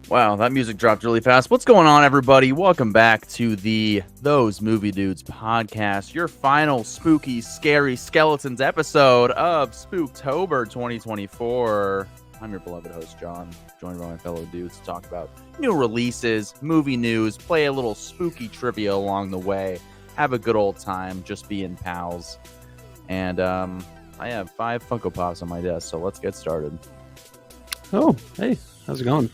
Wow, that music dropped really fast. What's going on, everybody? Welcome back to the Those Movie Dudes podcast, your final spooky, scary skeletons episode of Spooktober 2024. I'm your beloved host, John, joined by my fellow dudes to talk about new releases, movie news, play a little spooky trivia along the way, have a good old time, just being pals. And I have 5 Funko Pops on my desk, so let's get started. Oh, hey, how's it going?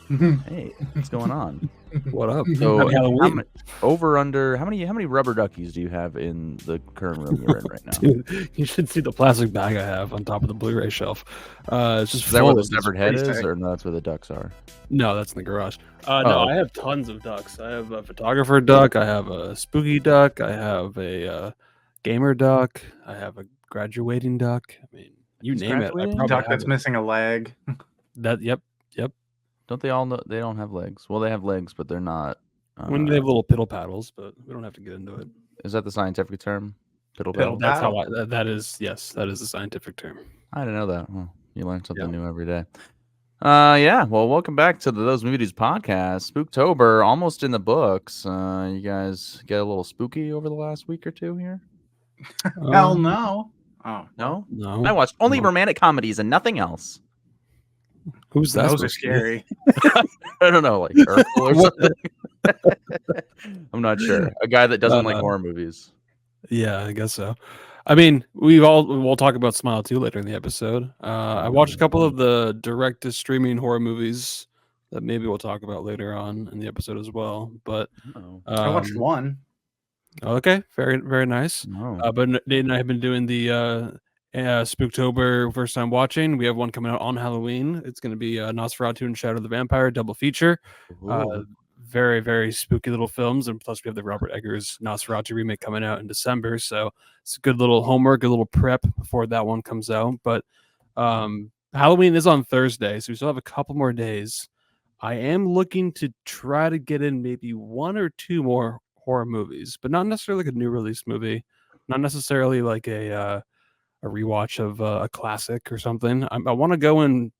Hey, what's going on? What up? So, Happy Halloween. how many rubber duckies do you have in the current room you're in right now? Dude, you should see the plastic bag I have on top of the Blu-ray shelf. It's just Is that where full the of these severed head is, crazy- or no, that's where the ducks are? No, that's in the garage. Oh, No, okay. I have tons of ducks. I have a photographer duck. I have a spooky duck. I have a gamer duck. I have a graduating duck. I mean, you He's name it. I graduating? probably Duck have that's it. missing a leg. Yep. Don't they all know they don't have legs? Well, they have legs, but they're not. When they have little piddle paddles, but we don't have to get into it. Is that the scientific term? Piddle Piddle paddle? That's how Paddle. that is. Yes, that is the scientific term. I didn't know that. Well, you learn something Yeah. new every day. Yeah. Well, welcome back to the Those Movie Dudes podcast. Spooktober, almost in the books. You guys get a little spooky over the last week or two here? Hell no. Oh, No. No. I watched only No. romantic comedies and nothing else. Who's that? those are supposed to be? scary. I don't know, like Urkel or What? something. I'm not sure. A guy that doesn't like Uh, horror movies. Yeah, I guess so. I mean, we'll talk about Smile 2 later in the episode. I watched a couple of the direct to streaming horror movies that maybe we'll talk about later on in the episode as well. But Oh, I watched one. okay, very very nice. no. But Nate and I have been doing the Spooktober first time watching. We have one coming out on Halloween. It's going to be Nosferatu and Shadow of the Vampire double feature. Ooh. Very, very spooky little films. And plus, we have the Robert Eggers Nosferatu remake coming out in December. So it's a good little homework, a little prep before that one comes out. But Halloween is on Thursday, so we still have a couple more days. I am looking to try to get in maybe 1 or 2 more horror movies, but not necessarily like a new release movie, not necessarily like a rewatch of a classic or something. I want to go and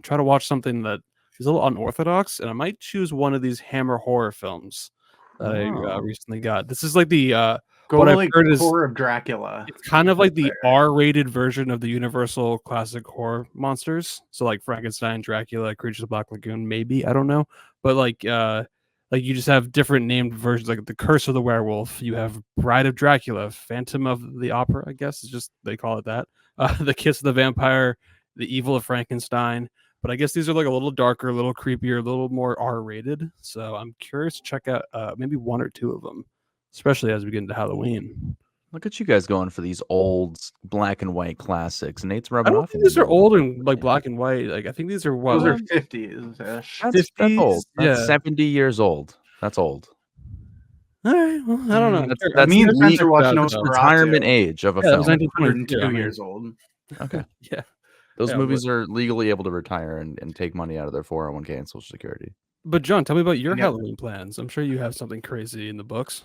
try to watch something that is a little unorthodox, and I might choose one of these Hammer horror films that I Oh. recently got. This is like the Go what I've like heard is- Core of Dracula. it's kind of like the There. R-rated version of the Universal classic horror monsters. So like Frankenstein, Dracula, Creatures of the Black Lagoon, maybe, I don't know, but like you just have different named versions, like the Curse of the Werewolf. You have Bride of Dracula, Phantom of the Opera, I guess is just they call it that. The Kiss of the Vampire, The Evil of Frankenstein. But I guess these are like a little darker, a little creepier, a little more R-rated. So I'm curious to check out maybe 1 or 2 of them, especially as we get into Halloween. Look at you guys going for these old black and white classics. Nate's I rubbing don't off. think these are on you. old and like black and white. Like I think these are what? Those are like, 50s. That's old. 50s? That's Yeah. 70 years old. That's old. All right. Well, I don't know. That's- Sure. that's Me and the Spencer watched no. That's retirement age of a Yeah, that was film. 1922. 102 I mean, years old. Okay. Yeah. Those Yeah, movies are legally able to retire and take money out of their 401k and Social Security. But John, tell me about your Yeah. Halloween plans. I'm sure you have something crazy in the books.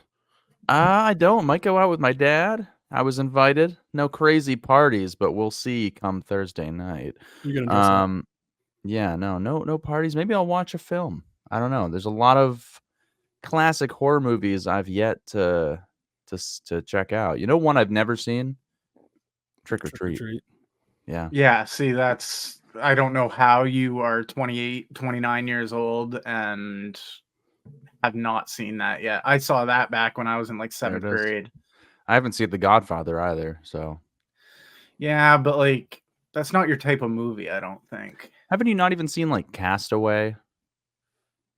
I don't. Might go out with my dad. I was invited. No crazy parties, but we'll see come Thursday night. You're gonna dress up. Yeah, no parties. Maybe I'll watch a film. I don't know. There's a lot of classic horror movies I've yet to check out. You know one I've never seen? Trick or Treat. Yeah. Yeah, see, that's. I don't know how you are 28, 29 years old and have not seen that yet. I saw that back when I was in like There it 7th is. grade. I haven't seen The Godfather either, so Yeah, but like, that's not your type of movie, I don't think. haven't you not even seen like Castaway?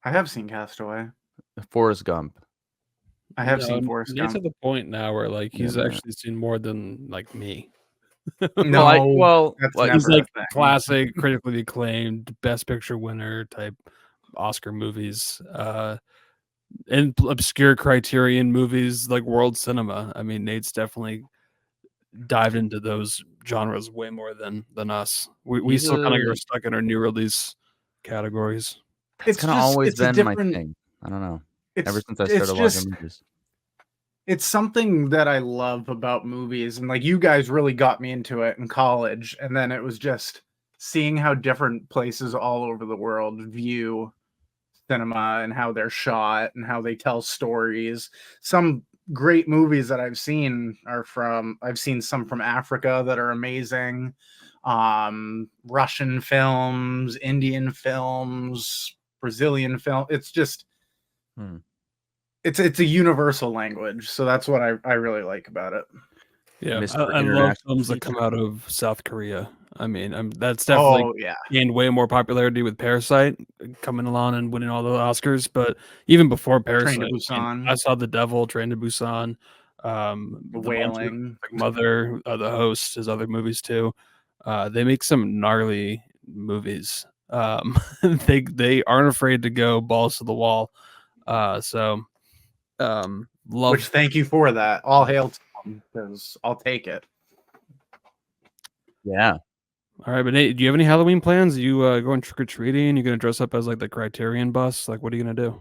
I have seen Castaway. Forrest Gump. I have seen Forrest Nate's Gump. at the point now where like he's Yeah. actually seen more than like me. No, that's like, never He's like a thing. classic, critically acclaimed, best picture winner type Oscar movies, and obscure Criterion movies like world cinema. I mean, Nate's definitely dived into those genres way more than us. We He's still kind of a- are stuck in our new release categories. That's It's kind of just- always it's a been my different- thing. I don't know. It's, Ever since I it's started just, watching movies. it's something that I love about movies, and like you guys really got me into it in college, and then it was just seeing how different places all over the world view cinema and how they're shot and how they tell stories. Some great movies that I've seen I've seen some from Africa that are amazing. Russian films, Indian films, Brazilian film. It's just it's a universal language. So that's what I really like about it. Yeah, Mr. I love International films that Feature. come out of South Korea. I mean, that's definitely Yeah. gained way more popularity with Parasite coming along and winning all the Oscars. But even before Train to Parasite, I mean, Busan, I saw The Devil, Train to Busan, The The One True Wailing. Mother, The Host, his other movies too. They make some gnarly movies. They aren't afraid to go balls to the wall. Love. Which thank you for that. All hail to them, because I'll take it. Yeah. All right, but Nate, do you have any Halloween plans? Are you going trick or treating? You gonna dress up as like the Criterion bus? Like, what are you gonna do?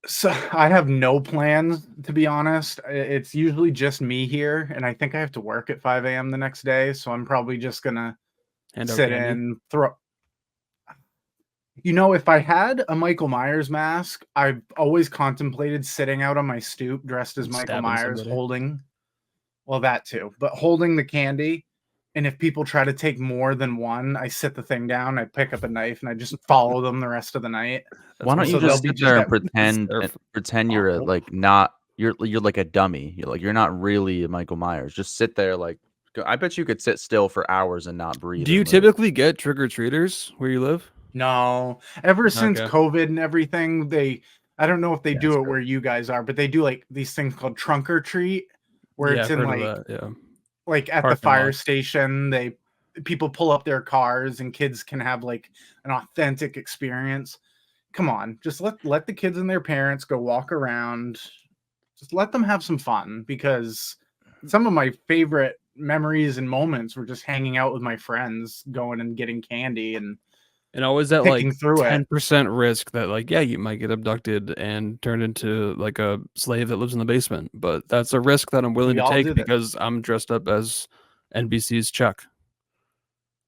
So I have no plans, to be honest. It's usually just me here, and I think I have to work at 5 a.m. the next day. So I'm probably just gonna Hand out sit candy? in, throw. You know, if I had a Michael Myers mask, I've always contemplated sitting out on my stoop dressed as And Michael stabbing Myers, somebody. holding, well, that too, but holding the candy. And if people try to take more than one, I sit the thing down, I pick up a knife, and I just follow them the rest of the night. Why don't what- you so they'll just be sit just there and at- pretend you're Oh. like not you're like a dummy. You're not really Michael Myers. Just sit there like I bet you could sit still for hours and not breathe. Do you or move. typically get trick or treaters where you live? No, ever since Okay. COVID and everything, I don't know if they Yeah, do that's it true. where you guys are, but they do like these things called trunk or treat, where Yeah, it's I've in heard of that. Yeah. like at the Parking fire lot. station, people pull up their cars and kids can have like an authentic experience. Come on, just let the kids and their parents go walk around. Just let them have some fun, because some of my favorite memories and moments were just hanging out with my friends, going and getting candy and And always that like picking through it. 10% risk that like, yeah, you might get abducted and turned into like a slave that lives in the basement. But that's a risk that I'm willing We to all take did it. because I'm dressed up as NBC's Chuck.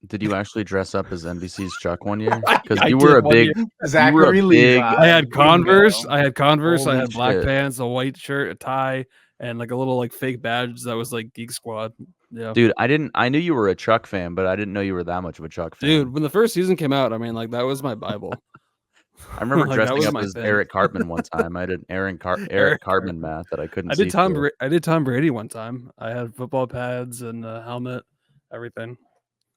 Did you actually dress up as NBC's Chuck one year? I Because did one year. Zachary big- Levi. I had we Converse. know. I had Converse. I Holy had black shit. pants, a white shirt, a tie, and like a little like fake badge that was like Geek Squad. Yeah, Dude, I knew you were a Chuck fan, but I didn't know you were that much of a Chuck fan. dude. When the first season came out, I mean, like that was my Bible. I remember Like, that dressing was up my as thing. Eric Cartman one time. I did Eric Eric Cartman math that I couldn't I see. did Tom. through. I did Tom Brady one time. I had football pads and a helmet, everything.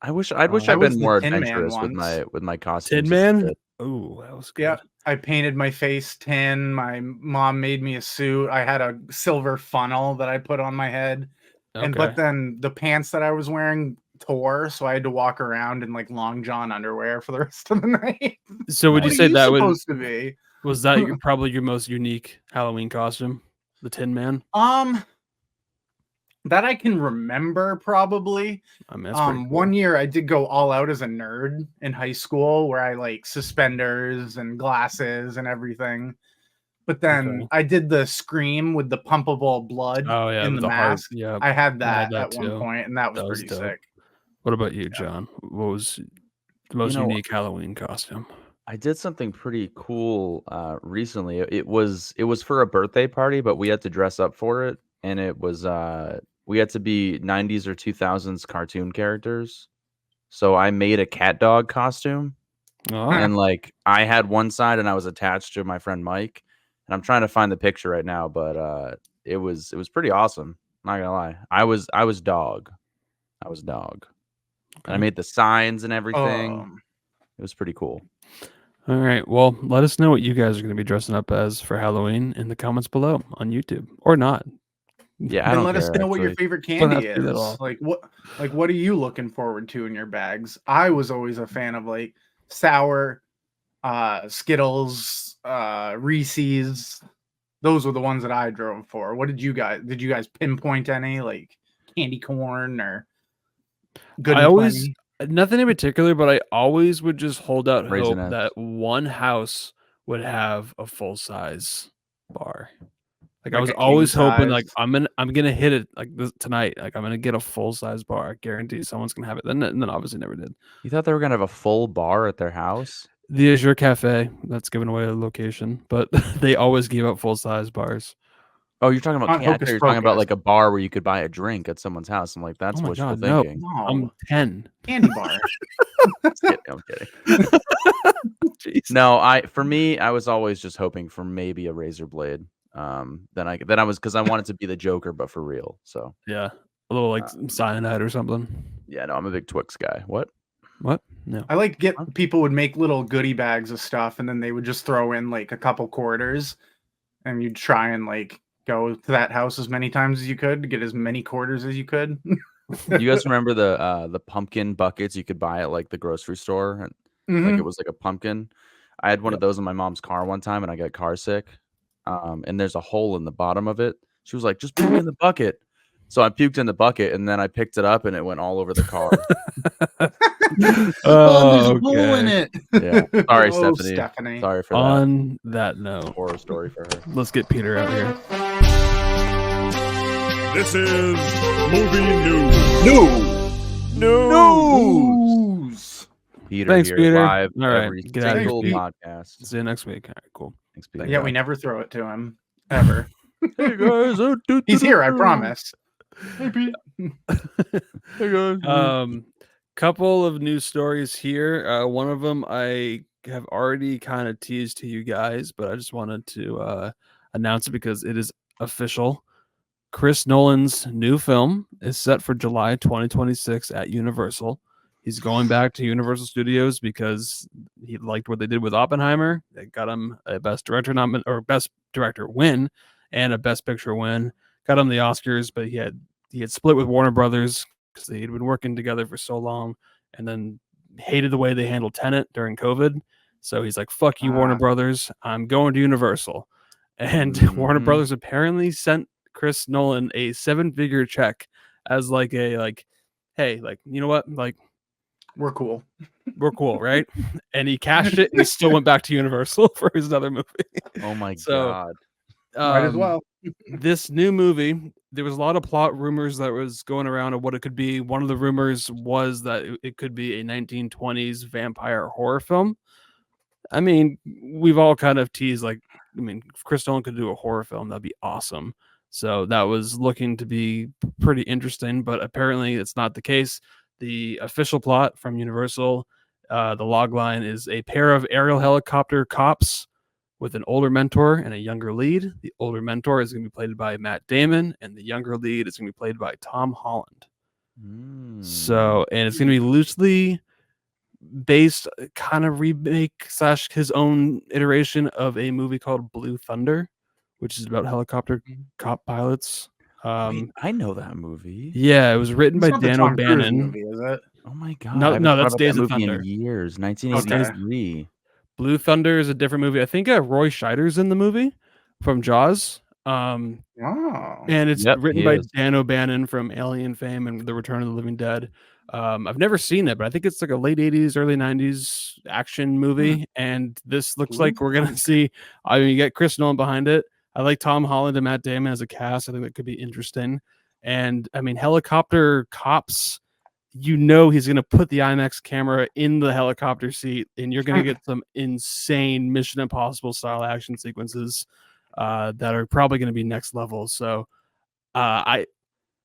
I wish I I'd was been the more Tin Man adventurous with once. my costumes. Tin as a Man. kid. Oh, that was good. Yeah, I painted my face tin. My mom made me a suit. I had a silver funnel that I put on my head. Okay. But then the pants that I was wearing tore, so I had to walk around in like long john underwear for the rest of the night. So would What you are say you that supposed to be? was that probably your most unique Halloween costume, the Tin Man? That I can remember probably. I mean, that's pretty cool. One year I did go all out as a nerd in high school, where I like suspenders and glasses and everything. But then Okay. I did the Scream with the pumpable blood Oh yeah, in with the heart. mask. Yeah. I had I had that that at one too. point, and that was pretty dope. sick. What about you, John? What was the most unique Halloween costume? I did something pretty cool recently. It was for a birthday party, but we had to dress up for it, and it was we had to be 90s or 2000s cartoon characters. So I made a cat dog costume, Oh, and like I had one side, and I was attached to my friend Mike, and I'm trying to find the picture right now, but it was pretty awesome. Not gonna lie, I was dog. I was dog. And I okay. made the signs and everything. Um, It was pretty cool. All right. Well, let us know what you guys are going to be dressing up as for Halloween in the comments below on YouTube or not. Yeah, I and don't let us care, know what your actually. favorite Don't have candy to do that at is. all. What are you looking forward to in your bags? I was always a fan of like sour, Skittles, Reese's. Those were the ones that I drove for. What did you guys pinpoint any like candy corn or good? I and always plenty? nothing in particular, but I always would just hold out hope Raisinets. that one house would have a full size bar. Like I Like was a king always hoping, like size? I'm gonna hit it like this tonight. Like I'm gonna get a full size bar. I guarantee someone's gonna have it. Then obviously never did. You thought they were gonna have a full bar at their house? The Azure Cafe, that's giving away a location, but they always give out full-size bars. Oh, you're talking about Not cat. Hocus You're talking about Pocus. like a bar where you could buy a drink at someone's house. I'm like, Oh that's my wishful god, no. thinking. I'm No. 10. Candy bar. Just kidding, I'm kidding. Jeez. No, for me, I was always just hoping for maybe a razor blade. Then I was because I wanted to be the Joker, but for real. So Yeah. A little like cyanide or something. yeah, no, I'm a big Twix guy. What? What? No. I like people would make little goodie bags of stuff, and then they would just throw in like a couple quarters, and you'd try and like go to that house as many times as you could to get as many quarters as you could. Do you guys remember the pumpkin buckets you could buy at like the grocery store? And like Mhm. it was like a pumpkin. I had one Yep. of those in my mom's car one time and I got car sick. And there's a hole in the bottom of it. She was like, just puke in the bucket. So I puked in the bucket and then I picked it up and it went all over the car. There's a hole in Okay. it. Yeah. Sorry, Oh, Stephanie. Stephanie. Sorry for that On that note, horror story for her. let's get Peter out here. This is movie News. Peter Thanks, here Peter. live All right, every get out of here, single Pete. podcast. See you next week. All right, cool. Thanks, Peter. Yeah, we never throw it to him ever. Hey guys, He's here, I promise. Hey, Pete. Hey guys. Couple of news stories here. One of them I have already kind of teased to you guys, but I just wanted to announce it because it is official. Chris Nolan's new film is set for July 2026 at Universal. He's going back to Universal Studios because he liked what they did with Oppenheimer. They got him a Best Director Best Director win and a Best Picture win. Got him the Oscars, but he had split with Warner Brothers because they had been working together for so long, and then hated the way they handled Tenet during COVID. So he's like, "Fuck you, Warner Brothers! I'm going to Universal." And Warner Brothers apparently sent Chris Nolan a 7-figure check as like hey, like, you know what, like, We're cool. we're cool, right? And he cashed it and he still went back to Universal for his other movie. Oh my So, god. Might as well. This new movie, there was a lot of plot rumors that was going around of what it could be. One of the rumors was that it could be a 1920s vampire horror film. I mean, we've all kind of teased, like, I mean, if Chris Nolan could do a horror film, that'd be awesome. So that was looking to be pretty interesting, but apparently it's not the case. The official plot from Universal, the log line is a pair of aerial helicopter cops with an older mentor and a younger lead. The older mentor is going to be played by Matt Damon, and the younger lead is going to be played by Tom Holland. So, and it's going to be loosely based, kind of remake / his own iteration of a movie called Blue Thunder, which is about helicopter cop pilots. Wait, I know that movie. Yeah, it was written It's by not the Dan Tom Cruise O'Bannon. movie, is it? Oh my god. No, I haven't no, thought that's about Days that of movie Thunder. in years. 1983. Blue Thunder is a different movie. I think Roy Scheider's in the movie from Jaws. Oh. And it's Yep, written he by is. Dan O'Bannon from Alien fame and The Return of the Living Dead. I've never seen it, but I think it's like a late 80s, early 90s action movie. And this looks like we're going to see, I mean, you get Chris Nolan behind it. I like Tom Holland and Matt Damon as a cast. I think that could be interesting. And I mean, helicopter cops, you know, he's going to put the IMAX camera in the helicopter seat, and you're going to get some insane Mission Impossible style action sequences that are probably going to be next level. So I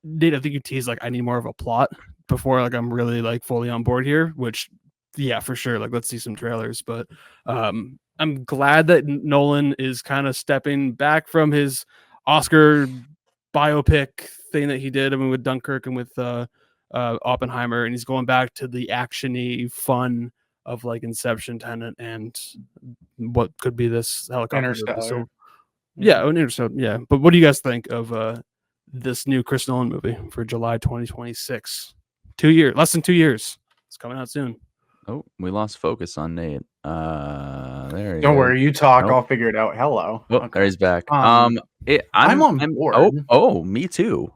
think you teased like I need more of a plot before like I'm really like fully on board here, which yeah, for sure. Like, let's see some trailers. But I'm glad that Nolan is kind of stepping back from his Oscar biopic thing that he did. I mean, with Dunkirk and with Oppenheimer, and he's going back to the actiony fun of like Inception, Tenet, and what could be this helicopter movie. Interstellar. So yeah, Interstellar. Yeah, but what do you guys think of this new Chris Nolan movie for July 2026? 2 years, less than 2 years. It's coming out soon. Oh, we lost focus on Nate. There he Don't is. worry, you talk. Nope. I'll figure it out. Hello. Oh, there he's back. I'm on board. Oh, me too.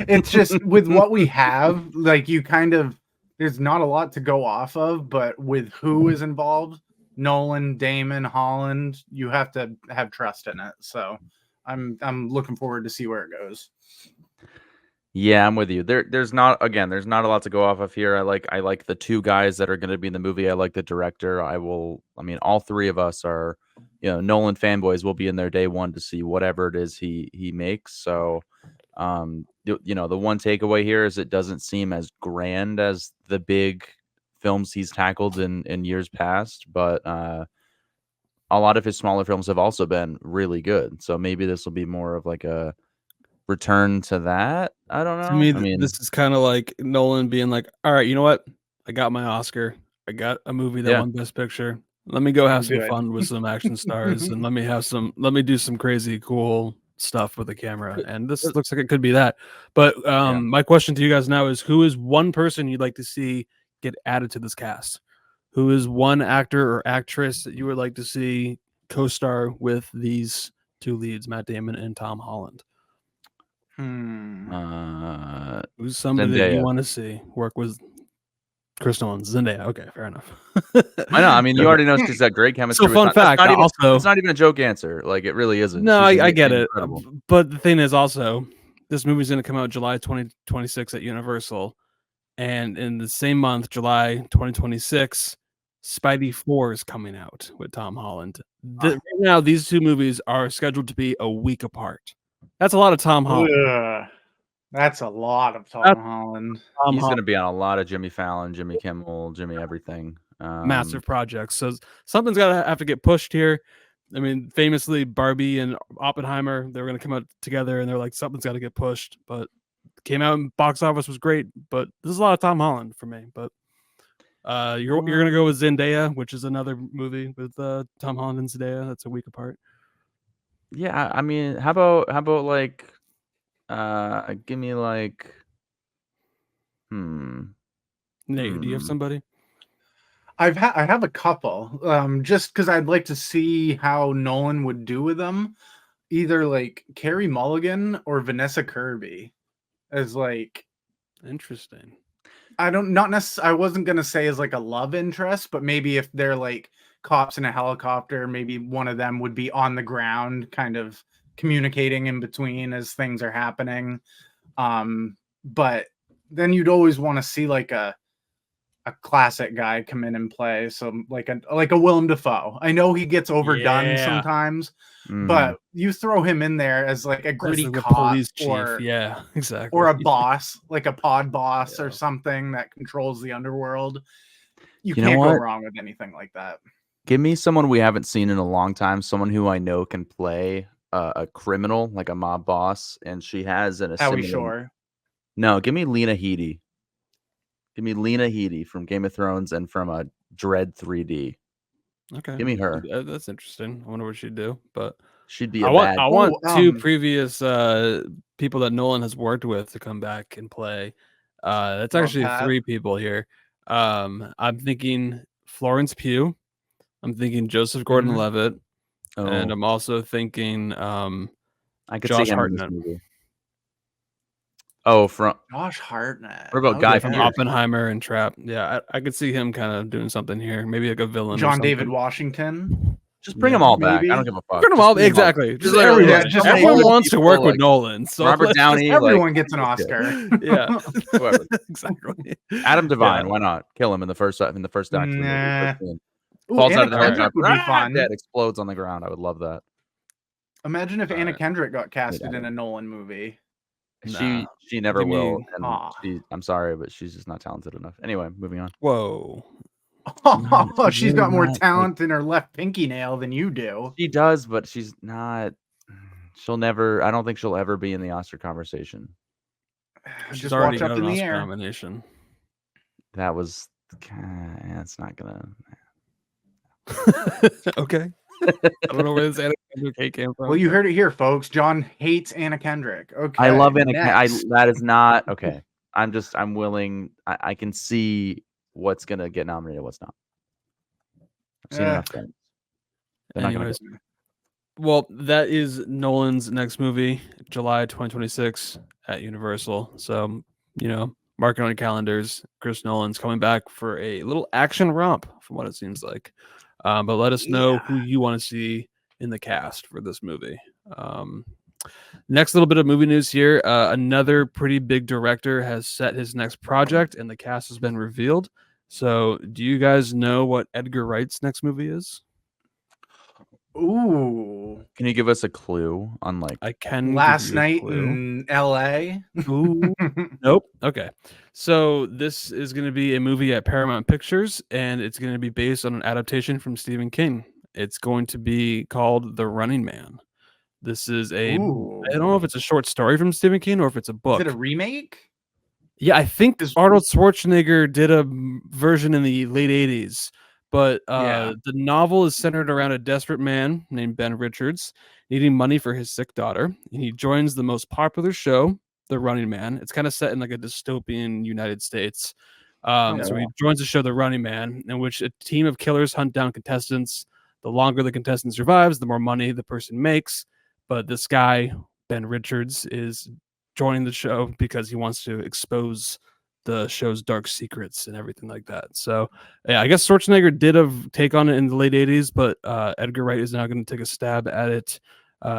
It's just with what we have, like you kind of, there's not a lot to go off of, but with who is involved, Nolan, Damon, Holland, you have to have trust in it. So I'm looking forward to see where it goes. Yeah, I'm with you. There's not a lot to go off of here. I like the two guys that are going to be in the movie. I like the director. I mean, all three of us are, Nolan fanboys. Will be in there day one to see whatever it is he makes. So, the one takeaway here is it doesn't seem as grand as the big films he's tackled in years past, but a lot of his smaller films have also been really good. So maybe this will be more of like a return to that. I don't To know. me, I mean, this is kind of like Nolan being like, "All right, you know what? I got my Oscar. I got a movie that yeah. won Best Picture. Let me go have I'm some good." fun with some action stars, and let me do some crazy cool stuff with the camera." And this looks like it could be that. But Yeah. my question to you guys now is: who is one person you'd like to see get added to this cast? Who is one actor or actress that you would like to see co-star with these two leads, Matt Damon and Tom Holland? Who's somebody that you Zendaya. want to see work with Chris Nolan? Zendaya. Okay, fair enough. I know. I mean, you Okay. already know she's got great chemistry So with fun Tom. That's fact, not even. also, It's not even a joke answer. Like it really isn't. no, She's I get it. incredible. But the thing is also, this movie's going to come out July 2026 at Universal. And in the same month, July 2026, Spidey 4 is coming out with Tom Holland. Right now, these two movies are scheduled to be a week apart. That's a lot of Tom Holland. Ugh, that's a lot of Tom Holland. He's going to be on a lot of Jimmy Fallon, Jimmy Kimmel, Jimmy everything. Massive projects. So something's got to have to get pushed here. I mean, famously, Barbie and Oppenheimer, they were going to come out together, and they're like, something's got to get pushed. But came out in box office, was great. But this is a lot of Tom Holland for me. But you're going to go with Zendaya, which is another movie with Tom Holland and Zendaya. That's a week apart. Yeah, I mean, how about like, give me like, Nate, do you have somebody? I have a couple. Just because I'd like to see how Nolan would do with them. Either like Carey Mulligan or Vanessa Kirby as like Interesting. I wasn't gonna say as like a love interest, but maybe if they're like cops in a helicopter, maybe one of them would be on the ground, kind of communicating in between as things are happening. But then you'd always want to see like a classic guy come in and play. So like a Willem Dafoe. I know he gets overdone sometimes, but you throw him in there as like a gritty like cop police chief. or exactly. Or a boss, like a pod boss or something that controls the underworld. You can't go wrong with anything like that. Give me someone we haven't seen in a long time, someone who I know can play a criminal, like a mob boss, and she has an Howie Shore. No, give me Lena Headey. Give me Lena Headey from Game of Thrones and from a Dread 3D. Okay, give me her. That's interesting. I wonder what she'd do, but She'd be I a want two previous people that Nolan has worked with to come back and play. That's actually three people here. I'm thinking Florence Pugh. I'm thinking Joseph Gordon-Levitt, and I'm also thinking I could Josh see him Hartnett. in this movie. Oh, from Josh Hartnett. What about Guy from Pearce? Oppenheimer and Trap? Yeah, I could see him kind of doing something here. Maybe like a villain. John David Washington. Just bring them all back. I don't give a fuck. Bring them all. Exactly. Just everyone wants to work with Nolan. So Robert Downey. Everyone gets an Oscar. Yeah. Whoever. Exactly. Adam Devine. Why not kill him in the first Doctor movie? Falls out of the Kendrick would be fun. Dead explodes on the ground. I would love that. Imagine if Anna Kendrick got casted in a Nolan movie. She never will. And I'm sorry, but she's just not talented enough. Anyway, moving on. Whoa. Oh, she's got more talent in her left pinky nail than you do. She does, but she's not. She'll never. I don't think she'll ever be in the Oscar conversation. She's already got an Oscar nomination. That was. It's not gonna. Okay. I don't know where this Anna Kendrick came from. Well, you heard it here, folks. John hates Anna Kendrick. Okay. I love Anna Kendrick. That is not okay. I'm willing. I can see what's gonna get nominated, what's not. I've seen enough things. Anyways, well, that is Nolan's next movie, July 2026 at Universal. So, mark it on your calendars. Chris Nolan's coming back for a little action romp, from what it seems like. But let us know who you want to see in the cast for this movie. Next little bit of movie news here. Another pretty big director has set his next project, and the cast has been revealed. So, do you guys know what Edgar Wright's next movie is? Ooh, Can you give us a clue on like? I can give last you a night clue. in L.A. Ooh. Nope. Okay. So this is going to be a movie at Paramount Pictures, and it's going to be based on an adaptation from Stephen King. It's going to be called The Running Man. This is I Ooh, don't know if it's a short story from Stephen King or if it's a is book. it a remake? Yeah, I think Is- Arnold Schwarzenegger did a version in the late 80s, but Yeah. the novel is centered around a desperate man named Ben Richards needing money for his sick daughter, and he joins the most popular show, The Running Man. It's kind of set in like a dystopian United States. So he joins the show The Running Man, in which a team of killers hunt down contestants. The longer the contestant survives, the more money the person makes. But this guy, Ben Richards, is joining the show because he wants to expose the show's dark secrets and everything like that. So, yeah, I guess Schwarzenegger did take on it in the late 80s, but Edgar Wright is now going to take a stab at it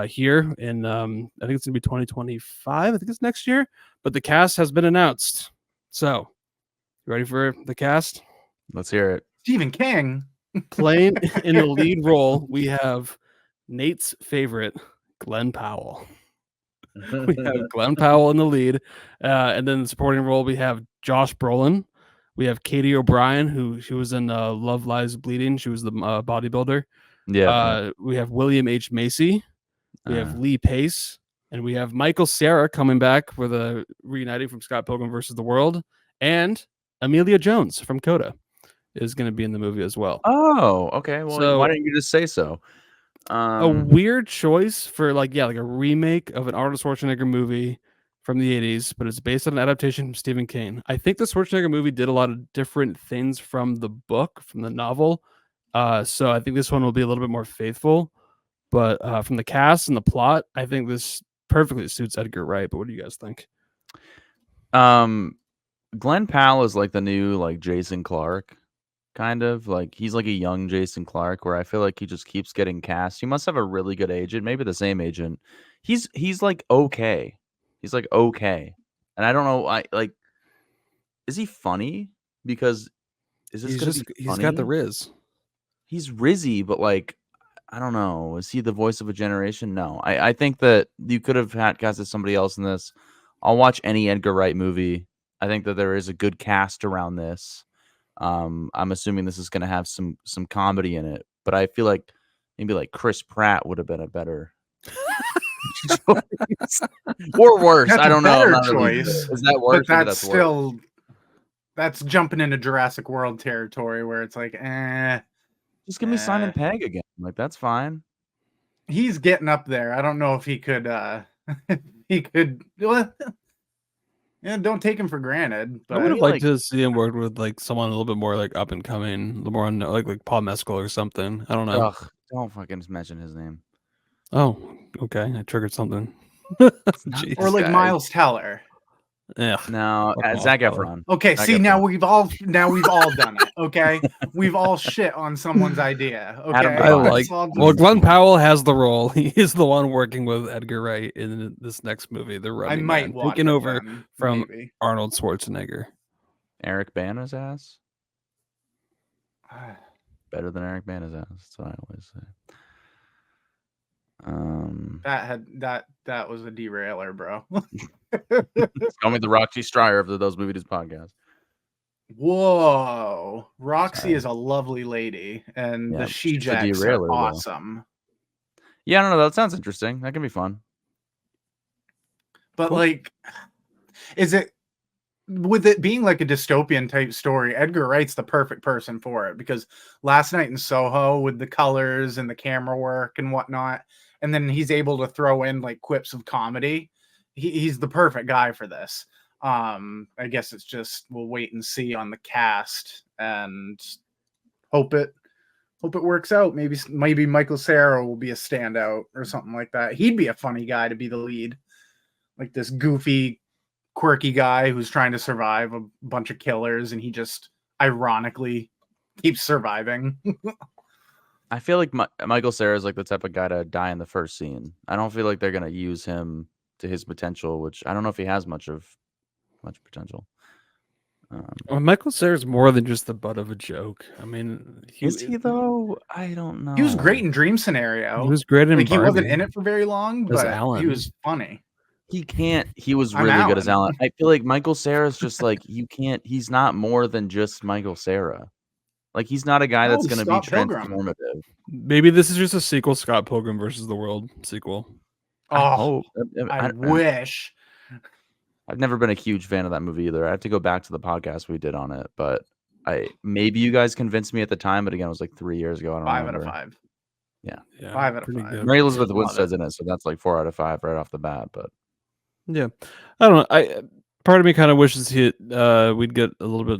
here in, I think it's going to be 2025. I think it's next year, but the cast has been announced. So, you ready for the cast? Let's hear it. Stephen King. Playing in the lead role, we have Nate's favorite, Glenn Powell. We have Glenn Powell in the lead, and then the supporting role we have Josh Brolin. We have Katie O'Brien, who she was in Love Lies Bleeding. She was the bodybuilder. Yeah. We have William H. Macy. We have Uh. Lee Pace, and we have Michael Cera coming back for the reuniting from Scott Pilgrim versus the World, and Amelia Jones from Coda is going to be in the movie as well. Oh, okay. Well, So- why didn't you just say so? A weird choice for like a remake of an Arnold Schwarzenegger movie from the 80s, but it's based on an adaptation from Stephen King. I think the Schwarzenegger movie did a lot of different things from the book, from the novel. So I think this one will be a little bit more faithful. But from the cast and the plot, I think this perfectly suits Edgar Wright. But what do you guys think? Glenn Powell is like the new like Jason Clarke, kind of like he's like a young Jason Clarke, where I feel like he just keeps getting cast. He must have a really good agent, maybe the same agent. He's like okay, he's like okay, and I don't know. I like, is he funny? Because is this gonna be he's got the funny? Riz. He's Rizzy, but like I don't know. Is he the voice of a generation? No. I think that you could have had casted somebody else in this. I'll watch any Edgar Wright movie. I think that there is a good cast around this. I'm assuming this is going to have some comedy in it, but I feel like maybe like Chris Pratt would have been a better choice. Or worse. That's I don't a know. I'm better not really- choice. Is that worse? But Maybe that's worse. still jumping into Jurassic World territory where it's like, Just give me Simon eh. Pegg again. Like that's fine. He's getting up there. I don't know if he could he could well, yeah, don't take him for granted. I would But have liked to see him work with like someone a little bit more like up and coming, a little more like Paul Mescal or something. I don't know. Ugh, don't fucking mention his name. Oh, okay. I triggered something. not- Jeez. or like guy. Miles Teller. Yeah. No, Fuck Zac Miles Teller. Efron. Okay, Zac see Efron. now we've all done it. Okay, we've all shit on someone's idea. Okay, Adam I Devine. like. Let's all Well, just- Glenn Powell has the role. He is the one working with Edgar Wright in this next movie, The I Running might Man, watch taking it over then, from maybe. Arnold Schwarzenegger. Eric Bana's ass. Better than Eric Bana's ass. That's what I always say. That was a derailer, bro. Call me the Roxy Stryer of the Those Movie Dudes podcast. Whoa, Roxy Sorry. is a lovely lady, and Yeah, the she's she a jacks derailer, are though. awesome. Yeah, I don't know. That sounds interesting. That can be fun. But Cool. like, is it with it being like a dystopian type story? Edgar Wright's the perfect person for it because Last Night in Soho with the colors and the camera work and whatnot, and then he's able to throw in like quips of comedy. He's the perfect guy for this. I guess it's just we'll wait and see on the cast and hope it works out. Maybe Michael Cera will be a standout or something like that. He'd be a funny guy to be the lead, like this goofy, quirky guy who's trying to survive a bunch of killers, and he just ironically keeps surviving. I feel like Michael Cera is like the type of guy to die in the first scene. I don't feel like they're gonna use him to his potential, which I don't know if he has much potential. Well, Michael Cera's more than just the butt of a joke. I mean, Is he though? I don't know. He was great in Dream He Scenario. was great in Like he wasn't Barbie in it for very long, as but Alan. he was funny. He was I'm really good as Alan. Alan. I feel like Michael Cera's just like he's not more than just Michael Cera. Like he's not a guy that's Oh, gonna be Scott Pilgrim. transformative. Maybe this is just a sequel, Scott Pilgrim versus the World sequel. I Oh, hope. I wish. I've never been a huge fan of that movie either. I have to go back to the podcast we did on it, but maybe you guys convinced me at the time, but again, it was like 3 years ago. I don't 5 remember. out of 5. Yeah. 5 out of pretty 5. good. Mary Elizabeth Love Winstead's it. in it, so that's like 4 out of 5 right off the bat. But Yeah, I don't know. Part of me kind of wishes we'd get a little bit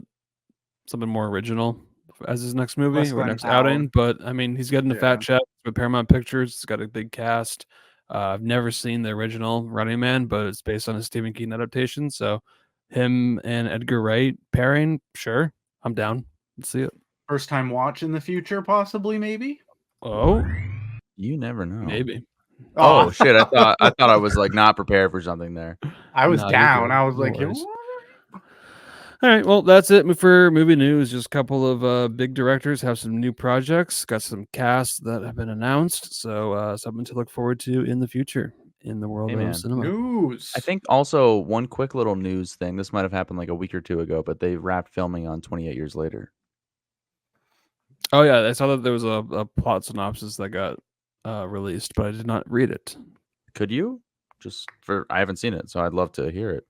something more original as his next movie Less or Glenn next Powell. outing. But I mean, he's getting a Yeah. fat check with Paramount Pictures. It's got a big cast. I've never seen the original Running Man, but it's based on a Stephen King adaptation. So him and Edgar Wright pairing, sure, I'm down. Let's see it. First time watch in the future, possibly, maybe. Oh, you never know. maybe. Oh shit! I thought I was like not prepared for something there. I was No, you're down. good. I was No like, worries. All right, well, that's it for movie news. Just a couple of big directors have some new projects, got some casts that have been announced, so something to look forward to in the future in the world Hey, man. of cinema. news. I think also one quick little news thing. This might have happened like a week or two ago, but they wrapped filming on 28 Years Later. Oh yeah, I saw that there was a plot synopsis that got released, but I did not read it. Could you? I haven't seen it, so I'd love to hear it.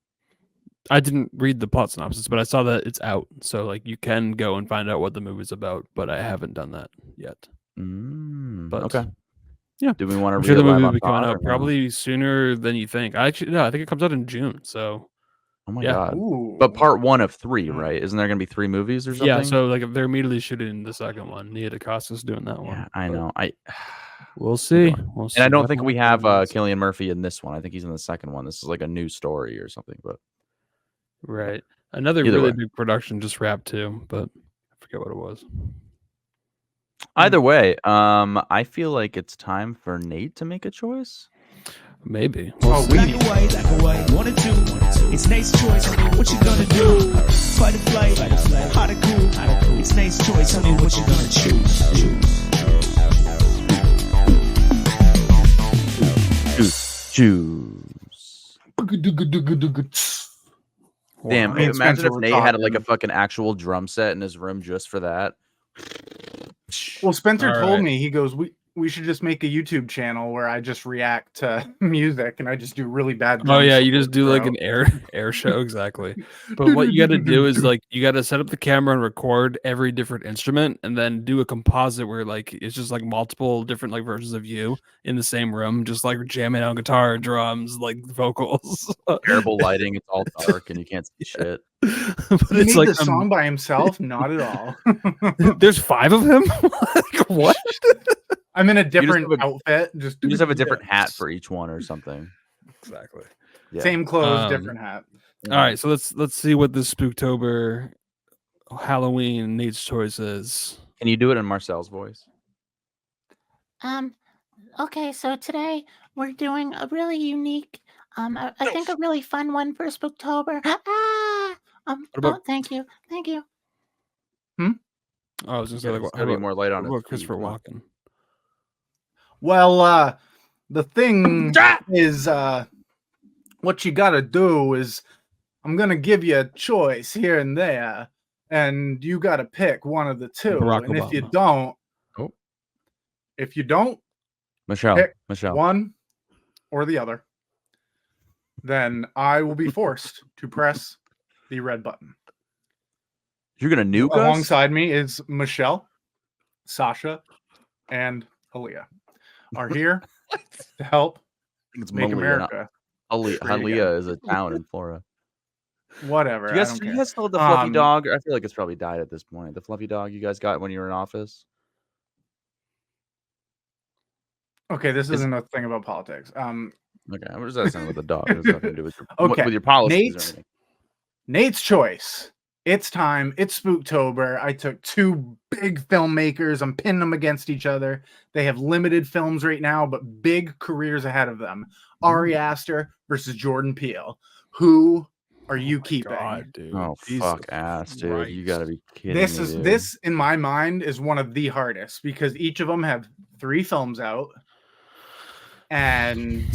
I didn't read the plot synopsis, but I saw that it's out, so like you can go and find out what the movie's about. But I haven't done that yet. But Okay. yeah, Do we want to I'm read sure the it live movie will on be coming pod or out no? probably sooner than you think. I think it comes out in June. So Oh my yeah. god! Ooh. But part 1 of 3, right? Isn't there going to be 3 movies or something? Yeah, so like they're immediately shooting the second one. Nia DaCosta's doing that one. Yeah, I but know. We'll see. And I don't think we have Killian. Cillian Murphy in this one. I think he's in the second one. This is like a new story or something. But Right. Another Either really way. big production just wrapped too, but I forget what it was. either way, I feel like it's time for Nate to make a choice. Maybe. Oh, Black or white, 1 or 2. It's Nate's choice. What you gonna do? Fight or flight, hot or cool. It's Nate's choice. Tell me what you gonna choose. Choose. Damn, Me and imagine Spencer if were Nate had like a talking. fucking actual drum set in his room just for that. Well, Spencer All told right. me, he goes, we should just make a YouTube channel where I just react to music and I just do really bad. Oh drum yeah, you just solos, do like bro. an air show exactly. But what you got to do is like you got to set up the camera and record every different instrument, and then do a composite where like it's just like multiple different like versions of you in the same room, just like jamming on guitar, drums, like vocals. Terrible lighting. It's all dark and you can't see shit. But He it's made like the song by himself? Not at all. there's 5 of him. Like, what? I'm in a just different have outfit. Just You just have a different hat for each one or something. Exactly. Yeah. same clothes, Um, different hat. All right, so let's see what this Spooktober Halloween Nate's choice is. Can you do it in Marcel's voice? Okay, so today we're doing a really unique, I think a really fun one for Spooktober. about- thank you. Oh, I was gonna say Yeah, like there's how gotta be about, more light on what his about Christopher feet, huh? Walken? Well, the thing is, what you gotta do is, I'm gonna give you a choice here and there, and you gotta pick one of the two. Barack and if you Obama. don't, Oh. if you don't Michelle. Pick Michelle. one or the other, then I will be forced to press the red button. You're gonna nuke us? Alongside me is Michelle, Sasha, and Aaliyah are here to help I think it's make Malia, not- America. Ali- great again. Halea is a town in Florida. Whatever. Do you I guys, don't do you care. guys still have the fluffy Um, dog? I feel like it's probably died at this point. The fluffy dog you guys got when you were in office? Okay, this Is- isn't a thing about politics. Okay, what does that sound with the dog? It has nothing to do with your, Okay, with your policies or Nate? anything. Nate's choice It's time. It's Spooktober. I took two big filmmakers. I'm pinning them against each other. They have limited films right now, but big careers ahead of them. Ari Aster versus Jordan Peele. Who are you keeping? God, dude. Oh, Jesus fuck ass, dude. You gotta be kidding This me, is dude. this in my mind is one of the hardest because each of them have 3 films out, and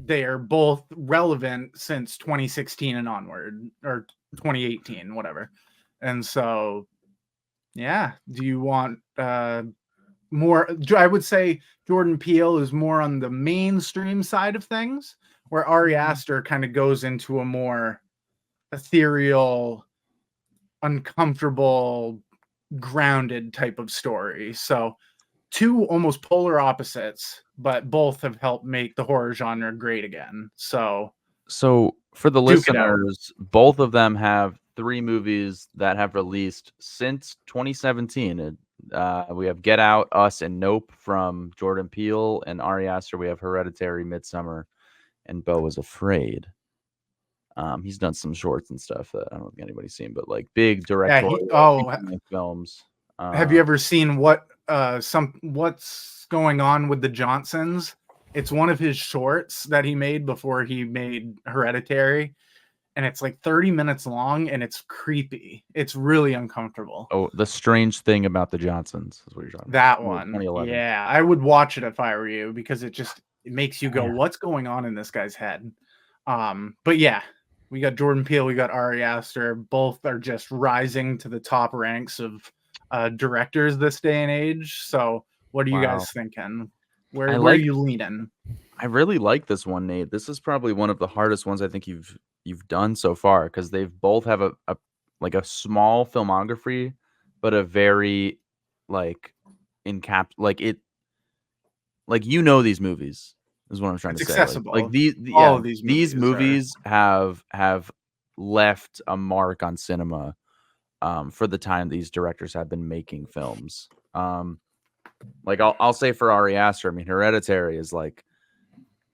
they are both relevant since 2016 and onward, or 2018, whatever. And so, yeah, do you want more? I would say Jordan Peele is more on the mainstream side of things, where Ari Aster kind of goes into a more ethereal, uncomfortable, grounded type of story. So, two almost polar opposites, but both have helped make the horror genre great again. So for the duke it out. listeners, both of them have 3 movies that have released since 2017. We have Get Out, Us, and Nope from Jordan Peele, and Ari Aster. We have Hereditary, Midsummer, and Beau is Afraid. He's done some shorts and stuff that I don't think anybody's seen, but like big directorial feature-length films. Have you ever seen what's going on with the Johnsons? It's one of his shorts that he made before he made Hereditary, and it's like 30 minutes long, and it's creepy. It's really uncomfortable. Oh, The Strange Thing About the Johnsons is what you're talking That about. one. 2011. Yeah, I would watch it if I were you because it makes you go, Yeah. what's going on in this guy's head? But yeah, we got Jordan Peele, we got Ari Aster. Both are just rising to the top ranks of directors this day and age. So what are you guys thinking? Where are you leaning? I really like this one, Nate. This is probably one of the hardest ones I think you've done so far because they've both have a small filmography, but a very like these movies is what I'm trying to say. Accessible. Like All of these movies have left a mark on cinema for the time these directors have been making films. Like I'll say for Ari Aster, I mean Hereditary is like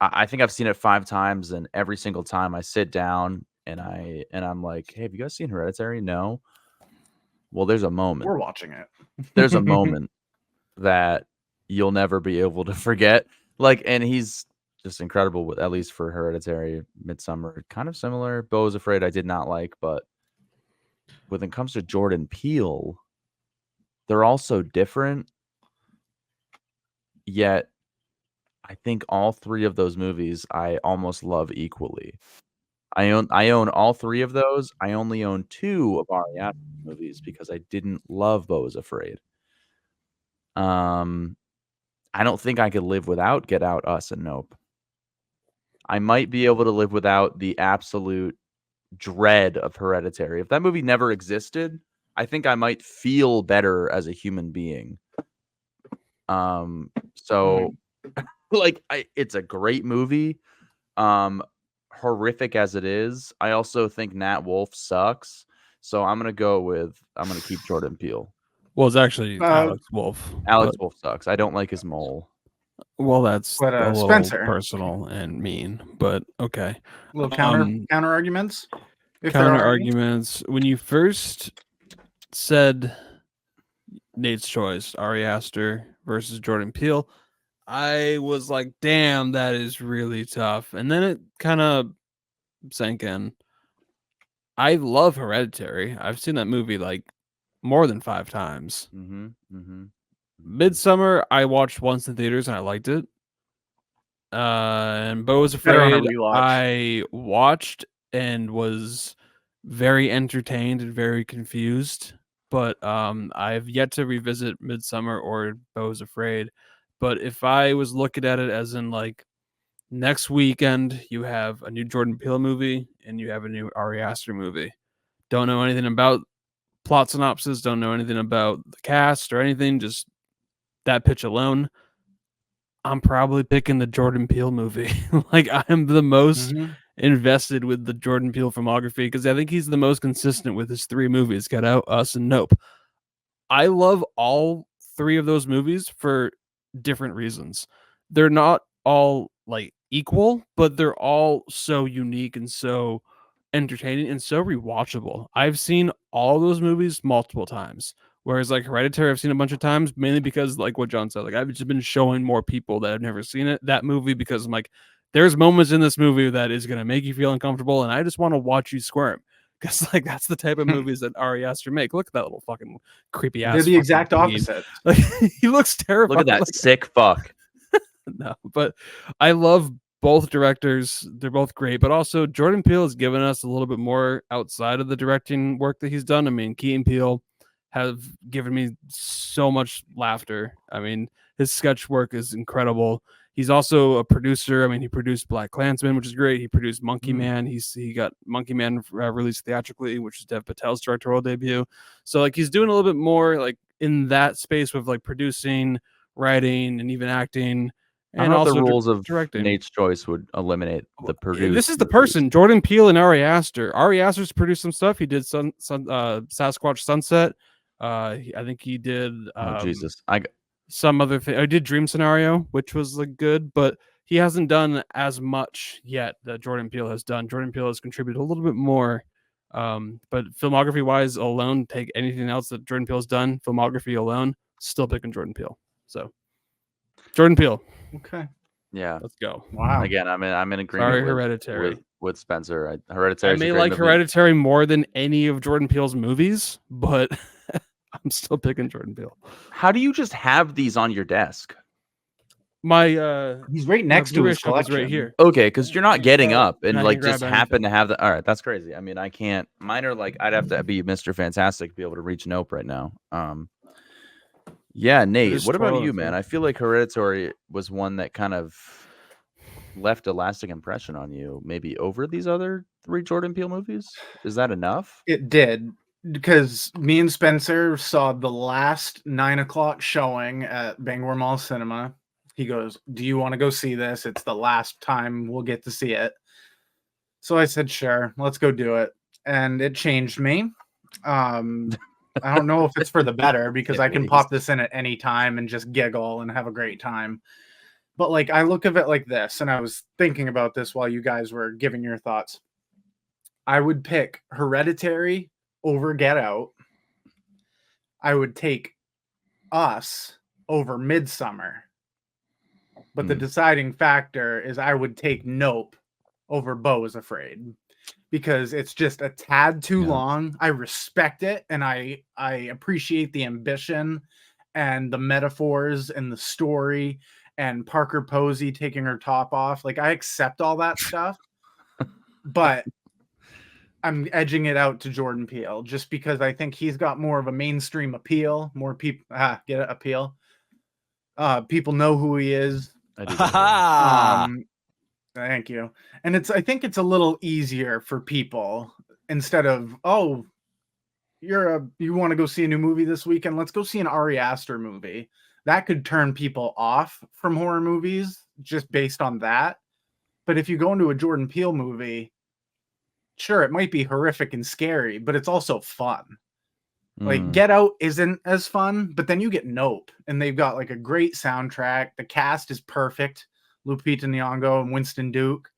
I think I've seen it 5 times, and every single time I sit down and I'm like, hey, have you guys seen Hereditary? No. Well, there's a moment. We're watching it. There's a moment that you'll never be able to forget. Like, and he's just incredible with, at least for Hereditary. Midsummer, kind of similar. Beau is Afraid I did not like, but when it comes to Jordan Peele, they're all so different. Yet I think all 3 of those movies I almost love equally. I own all 3 of those. I only own 2 of Ari Aster's movies because I didn't love Beau is Afraid. I don't think I could live without Get Out, Us, and Nope. I might be able to live without the absolute dread of Hereditary. If that movie never existed, I think I might feel better as a human being. So like it's a great movie. Horrific as it is, I also think Nat Wolff sucks. So I'm gonna keep Jordan Peele. Well, it's actually Alex Wolff. Alex Wolff sucks. I don't like his mole. Well, that's But, a little Spencer. personal and mean, but okay. Little counter arguments. Counter arguments. When you first said Nate's choice, Ari Aster versus Jordan Peele, I was like, damn, that is really tough. And then it kind of sank in. I love Hereditary. I've seen that movie like more than 5 times. Midsummer, I watched once in theaters and I liked it. And Beau is Afraid, I watched and was very entertained and very confused. But I've yet to revisit Midsummer or Beau is Afraid. But if I was looking at it as in like next weekend, you have a new Jordan Peele movie and you have a new Ari Aster movie. Don't know anything about plot synopsis, don't know anything about the cast or anything, just that pitch alone. I'm probably picking the Jordan Peele movie. Like I'm the most invested with the Jordan Peele filmography because I think he's the most consistent with his 3 movies, Get Out, Us, and Nope. I love all 3 of those movies for different reasons. They're not all like equal, but they're all so unique and so entertaining and so rewatchable. I've seen all those movies multiple times. Whereas like Hereditary, I've seen a bunch of times, mainly because like what John said, like I've just been showing more people that have never seen that movie, because I'm like, there's moments in this movie that is gonna make you feel uncomfortable, and I just want to watch you squirm. Because like that's the type of movies that Ari Aster make. Look at that little fucking creepy ass. They're the exact bead. opposite. Like he looks terrible. Look at that sick fuck. No, but I love both directors. They're both great, but also Jordan Peele has given us a little bit more outside of the directing work that he's done. I mean, Key and Peele have given me so much laughter. I mean, his sketch work is incredible. He's also a producer. I mean, he produced Black Klansman, which is great. He produced Monkey Man. He got Monkey Man released theatrically, which is Dev Patel's directorial debut. So like he's doing a little bit more like in that space with like producing, writing, and even acting. I And don't know if also the rules of directing. Nate's Choice would eliminate the producer. This is the person, Jordan Peele and Ari Aster. Ari Aster's produced some stuff. He did Sasquatch Sunset. I think he did. Oh Jesus! Some other thing. I did Dream Scenario, which was like good, but he hasn't done as much yet that Jordan Peele has done. Jordan Peele has contributed a little bit more. But filmography wise alone, take anything else that Jordan Peele's done, filmography alone, still picking Jordan Peele. So Jordan Peele. Okay. Yeah. Let's go. Wow. Again, I'm in agreement. Sorry, with, Hereditary. with Spencer. Hereditary. I may like Hereditary more than any of Jordan Peele's movies, but I'm still picking Jordan Peele. How do you just have these on your desk? My he's right next to his collection collection. right here. Okay, because you're not getting up and I like can grab just anything. happen to have the. All right, that's crazy. I mean, I can't. Mine are like I'd have to be Mr. Fantastic to be able to reach Nope right now. Yeah, Nate. There's What about 12 you, of man? them. I feel like Hereditary was one that kind of left a lasting impression on you. Maybe over these other 3 Jordan Peele movies. Is that enough? It did, because me and Spencer saw the last 9 o'clock showing at Bangor Mall Cinema. He goes, "Do you want to go see this? It's the last time we'll get to see it." So I said, "Sure, let's go do it." And it changed me. I don't know if it's for the better, because I can pop this in at any time and just giggle and have a great time. But like I look at it like this, and I was thinking about this while you guys were giving your thoughts. I would pick Hereditary over Get Out. I would take Us over Midsummer. But the deciding factor is I would take Nope over Beau is Afraid, because it's just a tad too long. I respect it, and I appreciate the ambition and the metaphors and the story and Parker Posey taking her top off. Like I accept all that stuff, but I'm edging it out to Jordan Peele just because I think he's got more of a mainstream appeal. More people get it, appeal. People know who he is. Thank you. And I think it's a little easier for people, instead of, oh, you want to go see a new movie this weekend? Let's go see an Ari Aster movie. That could turn people off from horror movies just based on that. But if you go into a Jordan Peele movie, sure, it might be horrific and scary, but it's also fun. Like Get Out isn't as fun, but then you get Nope, and they've got like a great soundtrack. The cast is perfect. Lupita Nyong'o and Winston Duke.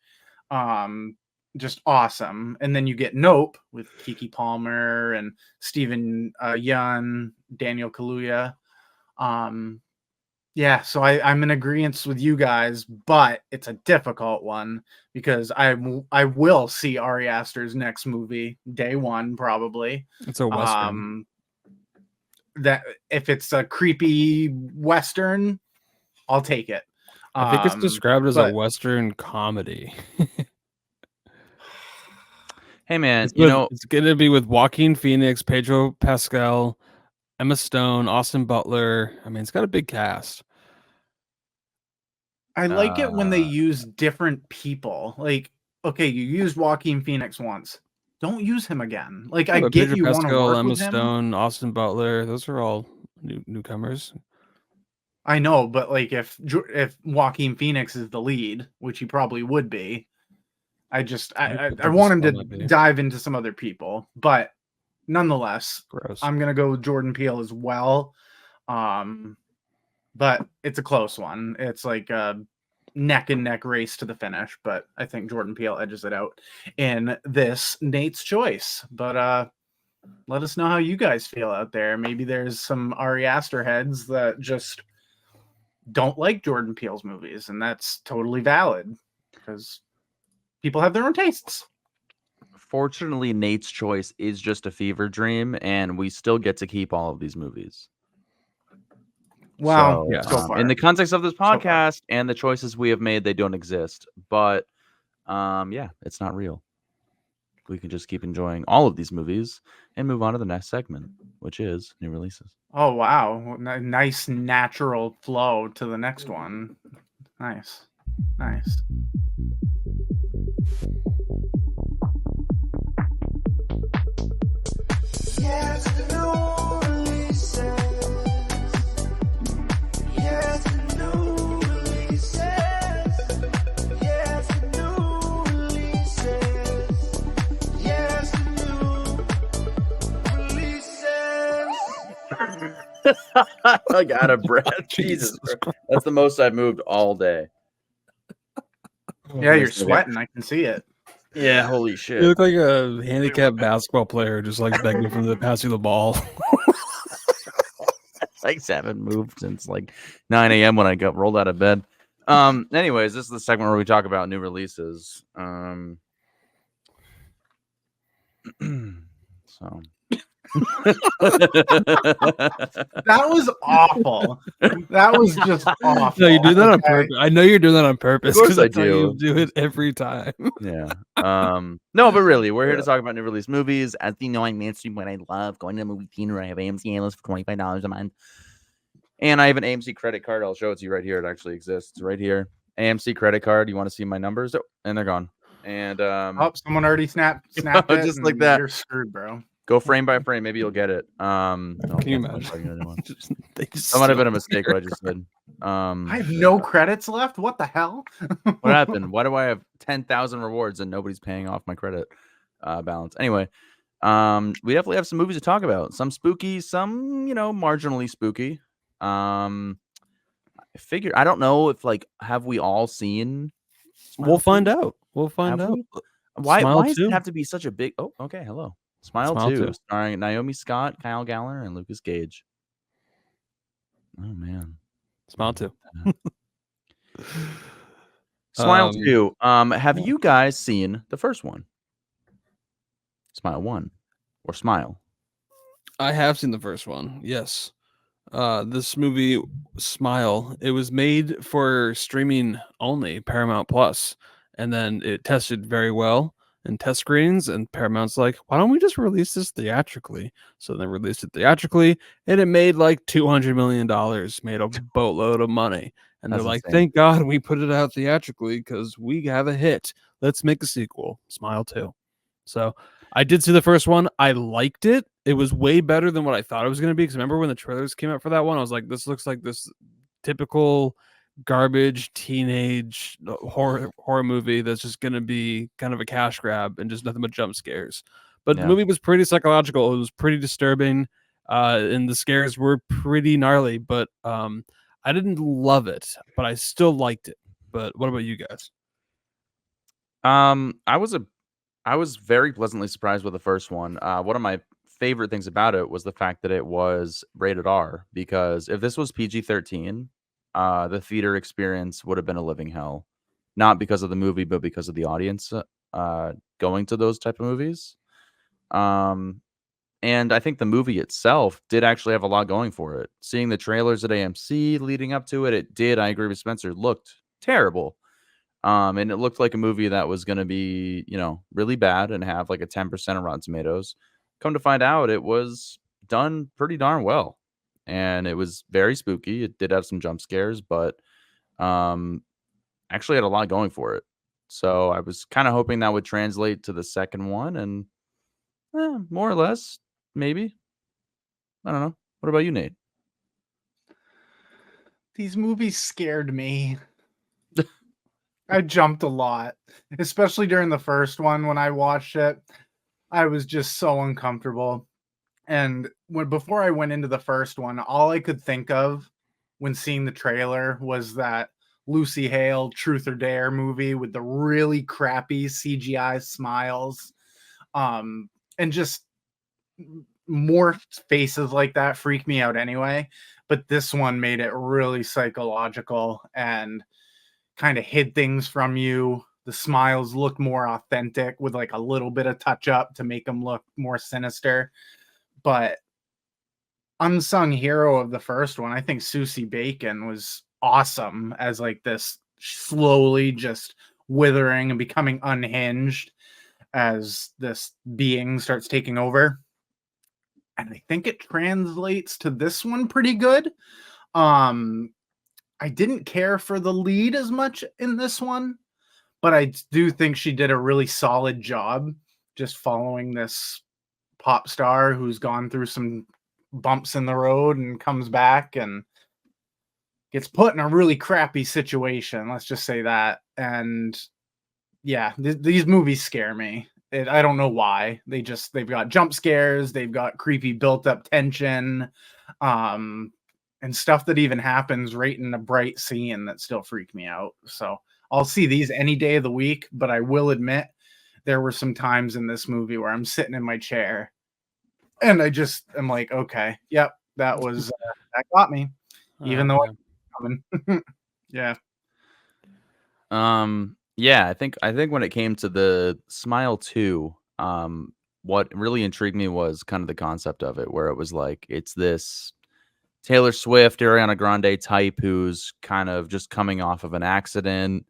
Just awesome. And then you get Nope with Keke Palmer and Stephen Yeun, Daniel Kaluuya. Yeah, so I'm in agreement with you guys, but it's a difficult one because I will see Ari Aster's next movie day one, probably. It's a Western. That if it's a creepy Western, I'll take it. I think it's described as a Western comedy. Hey man, it's gonna be with Joaquin Phoenix, Pedro Pascal, Emma Stone, Austin Butler. I mean, it's got a big cast. I like it when they use different people. Like, okay, you used Joaquin Phoenix once. Don't use him again. Like, I get Pedro you want to Pascal, work Emma with him. Stone, Austin Butler. Those are all newcomers. I know, but like if Joaquin Phoenix is the lead, which he probably would be, I want him to dive into some other people. But nonetheless, I'm gonna go with Jordan Peele as well. But it's a close one. It's like neck and neck race to the finish, but I think Jordan Peele edges it out in this Nate's Choice. But let us know how you guys feel out there. Maybe there's some Ari Aster heads that just don't like Jordan Peele's movies, and that's totally valid because people have their own tastes. Fortunately, Nate's Choice is just a fever dream, and we still get to keep all of these movies. Wow, yeah. so far. In the context of this far. podcast and the choices we have made, they don't exist. But yeah, it's not real. We can just keep enjoying all of these movies and move on to the next segment, which is new releases. Oh wow, nice natural flow to the next one. Nice. Like out of breath. Jesus Christ. That's the most I've moved all day. Yeah, you're sweating. I can see it. Yeah, holy You shit. look like a handicapped basketball player, just like begging from the pass you the ball. Like haven't moved since like 9 a.m. when I got rolled out of bed. Anyways, this is the segment where we talk about new releases. So That was awful. That was just awful. No, you do that on Okay? purpose. I know you're doing that on purpose. Of course 'cause I that's how you do. do it every time. yeah. No, but really, we're here to talk about new release movies. As you know, I'm mainstream what I love. Going to the movie theater. I have AMC A-list for $25 a month. And I have an AMC credit card. I'll show it to you right here. It actually exists right here. AMC credit card. You want to see my numbers? Oh, and they're gone. And Oh, someone already snapped it. just like and that. You're screwed, bro. Go frame by frame. Maybe you'll get it. Can you imagine? That might have been a mistake what I just said. I have no credits left. What the hell? What happened? Why do I have 10,000 rewards and nobody's paying off my credit balance? Anyway, we definitely have some movies to talk about. Some spooky, some marginally spooky. I figure I don't know if have we all seen? We'll find 2? out. We'll find Have out. we? Why Smile does 2. it have to be such a big? Oh, okay. Hello, Smile, Smile 2, 2. starring Naomi Scott, Kyle Gallner, and Lucas Gage. Oh man, Smile 2. Smile 2. Have you guys seen the first one? Smile 1 or Smile? I have seen the first one. Yes. This movie, Smile, it was made for streaming only, Paramount Plus, and then it tested very well in test screenings, and Paramount's like, why don't we just release this theatrically? So they released it theatrically, and it made like $200 million, made a boatload of money. And That's they're like, insane. thank God we put it out theatrically because we have a hit. Let's make a sequel, Smile 2. So I did see the first one. I liked it. It was way better than what I thought it was going to be. Because remember when the trailers came out for that one, I was like, this looks like this typical garbage teenage horror movie that's just going to be kind of a cash grab and just nothing but jump scares. But the movie was pretty psychological. It was pretty disturbing. And the scares were pretty gnarly. But I didn't love it, but I still liked it. But what about you guys? I was very pleasantly surprised with the first one. One of my favorite things about it was the fact that it was rated R, because if this was PG-13, the theater experience would have been a living hell. Not because of the movie, but because of the audience going to those type of movies. And I think the movie itself did actually have a lot going for it. Seeing the trailers at AMC leading up to it, it did, I agree with Spencer, looked terrible. And it looked like a movie that was going to be, really bad and have like a 10% on Rotten Tomatoes. Come to find out, it was done pretty darn well. And it was very spooky. It did have some jump scares, but actually had a lot going for it. So I was kind of hoping that would translate to the second one, and more or less, maybe. I don't know. What about you, Nate? These movies scared me. I jumped a lot, especially during the first one. When I watched it, I was just so uncomfortable. And before I went into the first one, all I could think of when seeing the trailer was that Lucy Hale Truth or Dare movie with the really crappy CGI smiles. And just more faces like that freak me out anyway. But this one made it really psychological and kind of hid things from you. The smiles look more authentic with like a little bit of touch up to make them look more sinister. But unsung hero of the first one, I think Susie Bacon was awesome as like this slowly just withering and becoming unhinged as this being starts taking over. And I think it translates to this one pretty good. I didn't care for the lead as much in this one, but I do think she did a really solid job just following this pop star who's gone through some bumps in the road and comes back and gets put in a really crappy situation. Let's just say that. And yeah, these movies scare me. I don't know why. They've got jump scares, they've got creepy built up tension, and stuff that even happens right in a bright scene that still freak me out. So I'll see these any day of the week, but I will admit there were some times in this movie where I'm sitting in my chair and I'm like, okay, yep, that got me, even though I'm coming. Yeah. Yeah, I think when it came to the Smile 2, what really intrigued me was kind of the concept of it, where it was like it's this Taylor Swift, Ariana Grande type who's kind of just coming off of an accident,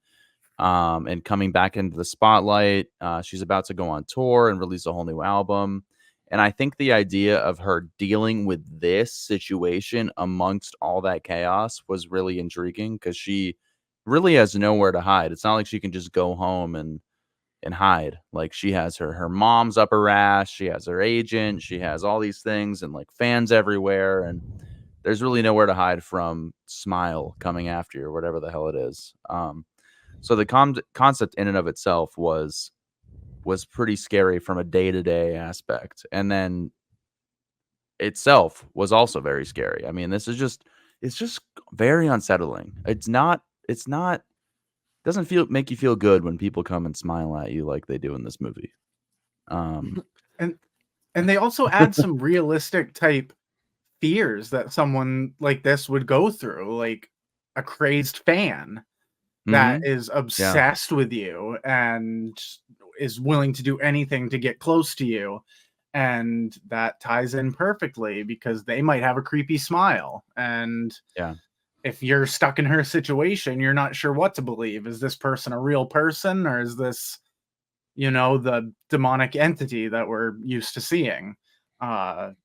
and coming back into the spotlight. She's about to go on tour and release a whole new album. And I think the idea of her dealing with this situation amongst all that chaos was really intriguing because she really has nowhere to hide. It's not like she can just go home and hide. Like she has her mom's up her ass, she has her agent, she has all these things and like fans everywhere, and there's really nowhere to hide from Smile coming after you or whatever the hell it is. So the concept in and of itself was pretty scary from a day-to-day aspect, and then itself was also very scary. I mean, it's just very unsettling. It's not doesn't make you feel good when people come and smile at you like they do in this movie. And they also add some realistic type fears that someone like this would go through, like a crazed fan that is obsessed with you and is willing to do anything to get close to you. And that ties in perfectly because they might have a creepy smile. And if you're stuck in her situation, you're not sure what to believe. Is this person a real person, or is this, the demonic entity that we're used to seeing? And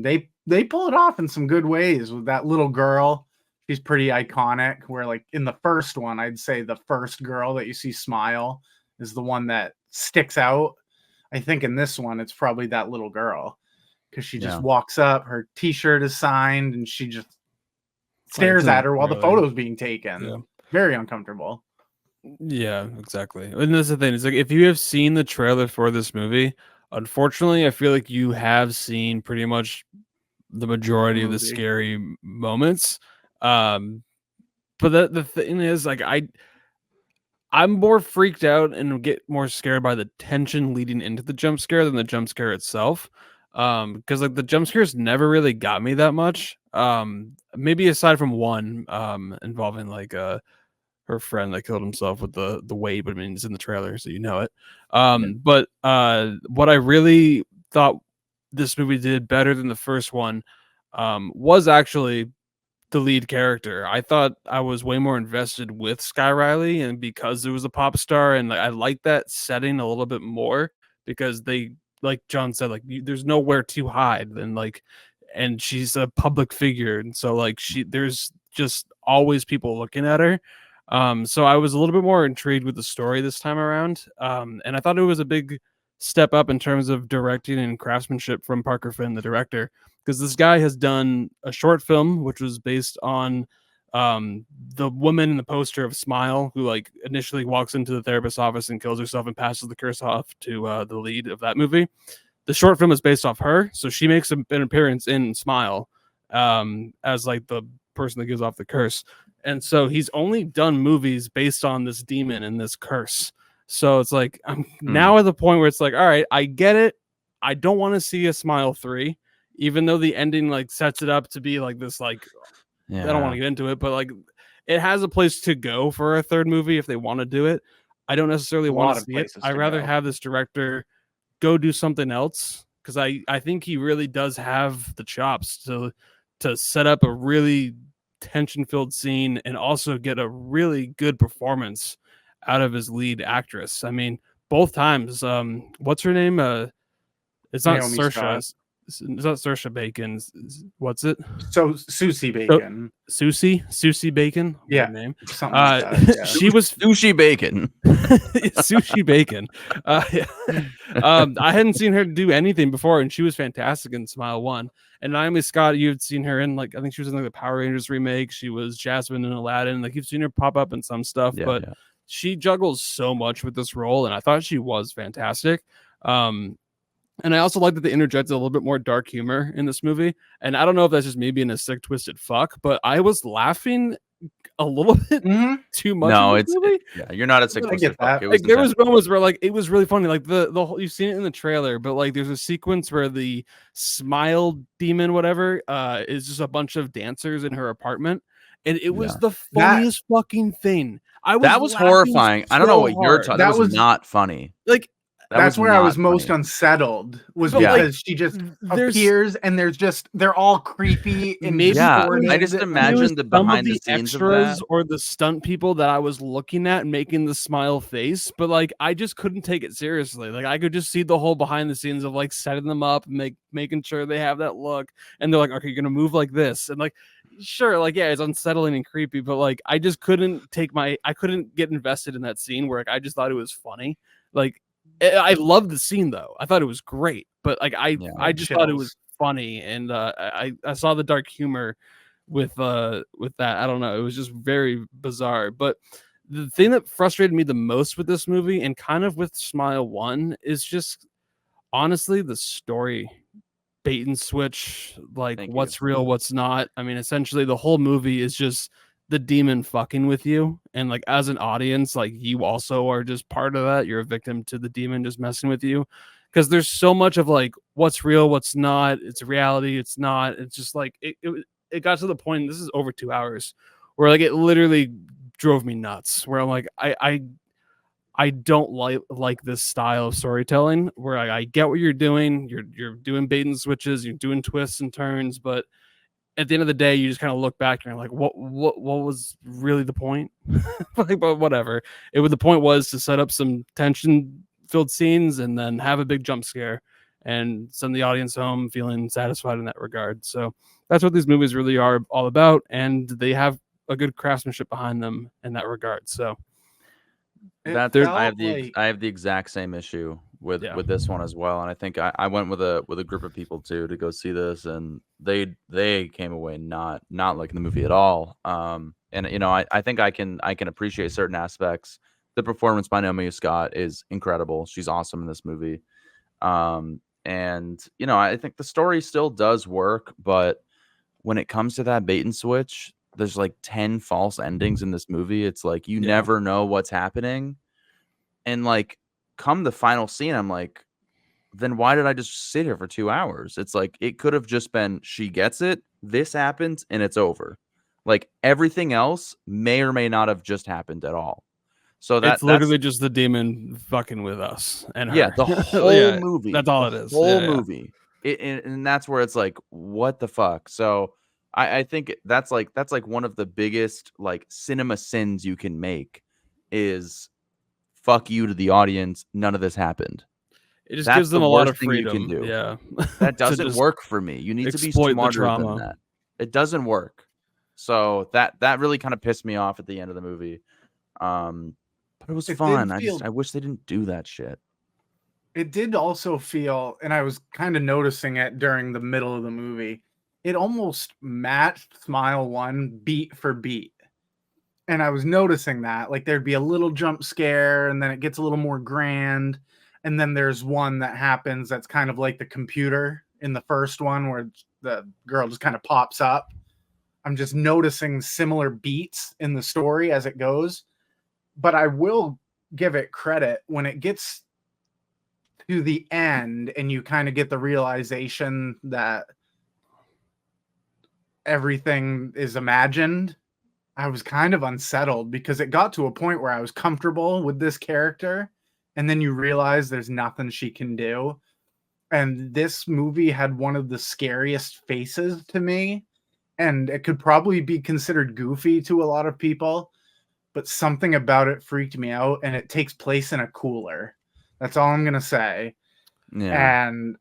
they pull it off in some good ways with that little girl. She's pretty iconic, where like in the first one, I'd say the first girl that you see smile is the one that sticks out. I think in this one, it's probably that little girl because she just walks up, her t-shirt is signed, and she just stares at her while the photo's being taken. Yeah. Very uncomfortable. Yeah, exactly. And that's the thing. It's like if you have seen the trailer for this movie, unfortunately, I feel like you have seen pretty much the majority of the scary moments. But the thing is, like, I'm more freaked out and get more scared by the tension leading into the jump scare than the jump scare itself. Because like the jump scares never really got me that much. Maybe aside from one involving like her friend that killed himself with the weight, but I mean it's in the trailer, so you know it. But what I really thought this movie did better than the first one was actually the lead character. I thought I was way more invested with Sky Riley, and because it was a pop star, and like, I like that setting a little bit more because they, like John said, like there's nowhere to hide, and she's a public figure, and so like there's just always people looking at her. So I was a little bit more intrigued with the story this time around, and I thought it was a big step up in terms of directing and craftsmanship from Parker Finn, the director. Because this guy has done a short film which was based on the woman in the poster of Smile, who like initially walks into the therapist's office and kills herself and passes the curse off to the lead of that movie. The short film is based off her, so she makes an appearance in Smile as like the person that gives off the curse. And so he's only done movies based on this demon and this curse. So it's like I'm now at the point where it's like, all right, I get it. I don't want to see a Smile 3, even though the ending like sets it up to be like this, like I don't want to get into it, but like it has a place to go for a third movie if they want to do it. I don't necessarily want to see it. I'd rather have this director go do something else, because I think he really does have the chops to set up a really tension-filled scene and also get a really good performance out of his lead actress. I mean, both times, what's her name? It's not Naomi Saoirse. Scott. It's not Saoirse Bacon. What's it? So Susie Bacon. Susie Bacon. Yeah, What a name. Something like that. Yeah. She was Sushi Bacon. Sushi Bacon. I hadn't seen her do anything before, and she was fantastic in Smile 1. And Naomi Scott, you've seen her in, like, I think she was in like the Power Rangers remake. She was Jasmine in Aladdin. Like, you've seen her pop up in some stuff, but she juggles so much with this role, and I thought she was fantastic. And I also like that they interjected a little bit more dark humor in this movie. And I don't know if that's just me being a sick, twisted fuck, but I was laughing a little bit too much. No, in this movie. you're not a sick, twisted fuck. Like, there was moments where like it was really funny. Like the whole, you've seen it in the trailer, but like there's a sequence where the smile demon, whatever, is just a bunch of dancers in her apartment, and it was the funniest fucking thing. That was horrifying. I don't know what you're talking. That was not funny. Like. That's where I was most unsettled, was because she just appears and they're all creepy and I just imagine the behind the scenes extras or the stunt people that I was looking at making the smile face, but like I just couldn't take it seriously. Like I could just see the whole behind the scenes of like setting them up and making sure they have that look, and they're like, okay, you're gonna move like this, and like sure, like yeah, it's unsettling and creepy, but like I just couldn't I couldn't get invested in that scene where like, I just thought it was funny. Like I loved the scene though. I thought it was great, but like I just thought it was funny, and I saw the dark humor with that. I don't know. It was just very bizarre. But the thing that frustrated me the most with this movie, and kind of with Smile 1, is just honestly the story. Bait and switch, like what's real, what's not. I mean, essentially the whole movie is just the demon fucking with you, and like as an audience, like you also are just part of that. You're a victim to the demon just messing with you, because there's so much of like what's real, what's not. It's reality, it's not. It's just like it got to the point, this is over 2 hours, where like it literally drove me nuts, where I'm like I don't like this style of storytelling, where I get what you're doing. You're doing bait and switches, you're doing twists and turns, but at the end of the day, you just kind of look back and you're like, what was really the point? Like, but whatever. The point was to set up some tension-filled scenes and then have a big jump scare and send the audience home feeling satisfied in that regard. So that's what these movies really are all about, and they have a good craftsmanship behind them in that regard. So I have the exact same issue with this one as well, and I think I went with a group of people too to go see this, and they came away not liking the movie at all. And you know, I think I can appreciate certain aspects. The performance by Naomi Scott is incredible. She's awesome in this movie. And you know, I think the story still does work, but when it comes to that bait and switch, there's like 10 false endings in this movie. It's like you never know what's happening. And like come the final scene, I'm like, then why did I just sit here for 2 hours? It's like it could have just been she gets it, this happens, and it's over. Like everything else may or may not have just happened at all. So that's literally just the demon fucking with us and her. Yeah, the whole movie. That's all it is. The whole movie. And that's where it's like, what the fuck? So I think that's like one of the biggest like cinema sins you can make is fuck you to the audience. None of this happened. It just gives them a lot of freedom. You can do. Yeah, that doesn't work for me. You need to be smarter than that. It doesn't work. So that really kind of pissed me off at the end of the movie. But it was fun. I wish they didn't do that shit. It did also feel, and I was kind of noticing it during the middle of the movie, it almost matched Smile 1 beat for beat. And I was noticing that, like there'd be a little jump scare and then it gets a little more grand. And then there's one that happens that's kind of like the computer in the first one where the girl just kind of pops up. I'm just noticing similar beats in the story as it goes. But I will give it credit when it gets to the end and you kind of get the realization that everything is imagined. I was kind of unsettled because it got to a point where I was comfortable with this character, and then you realize there's nothing she can do. And this movie had one of the scariest faces to me, and it could probably be considered goofy to a lot of people, but something about it freaked me out, and it takes place in a cooler. That's all I'm gonna say. Yeah. And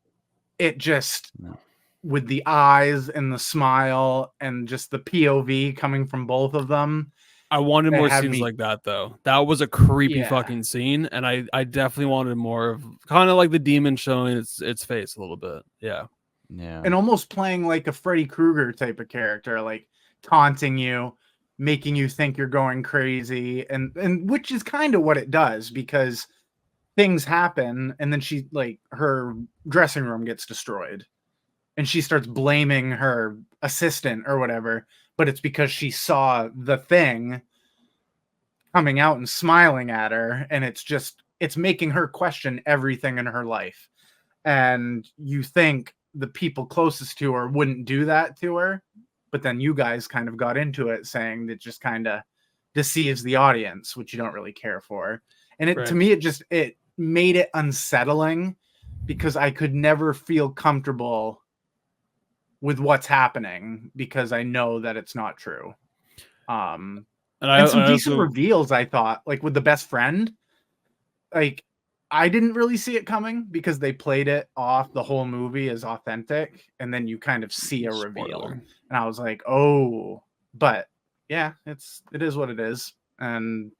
it just, No. with the eyes and the smile and just the POV coming from both of them, I wanted It more had scenes me- like that though. That was a creepy Yeah. fucking scene, and I definitely wanted more of kind of like the demon showing its face a little bit. Yeah. Yeah. and almost playing like a Freddy Krueger type of character, like taunting you, making you think you're going crazy, and which is kind of what it does, because things happen and then she, like, her dressing room gets destroyed and she starts blaming her assistant or whatever, but it's because she saw the thing coming out and smiling at her, and it's making her question everything in her life. And you think the people closest to her wouldn't do that to her, but then you guys kind of got into it saying that just kind of deceives the audience, which you don't really care for. And Right. to me, it made it unsettling because I could never feel comfortable with what's happening because I know that it's not true. And And some I decent also, reveals, I thought, like with the best friend. Like, I didn't really see it coming because they played it off the whole movie as authentic, and then you kind of see a reveal, spoiler. and I was like, oh. But yeah, it is what it is. And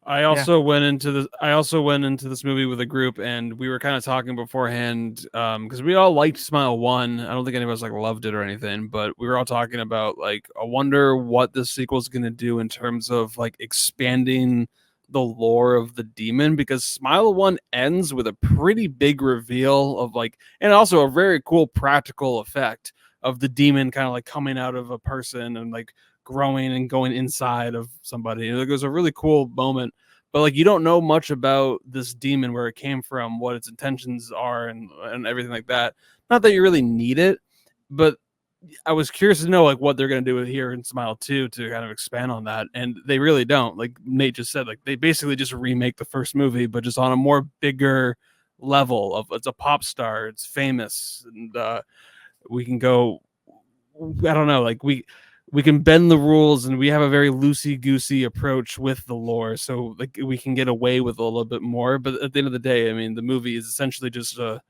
I also went into this movie with a group, and we were kind of talking beforehand because we all liked Smile 1. I don't think any of us like loved it or anything, but we were all talking about like, I wonder what the sequel is going to do in terms of like expanding the lore of the demon, because Smile 1 ends with a pretty big reveal of like, and also a very cool practical effect of the demon kind of like coming out of a person and like growing and going inside of somebody. It was a really cool moment, but like, you don't know much about this demon, where it came from, what its intentions are, and everything like that. Not that you really need it, but I was curious to know like what they're going to do with here in Smile 2 to kind of expand on that, and they really don't. Like Nate just said, like they basically just remake the first movie, but just on a more bigger level of, it's a pop star, it's famous, and we can go, I don't know, like we can bend the rules, and we have a very loosey goosey approach with the lore, so like we can get away with a little bit more. But at the end of the day, I mean, the movie is essentially just a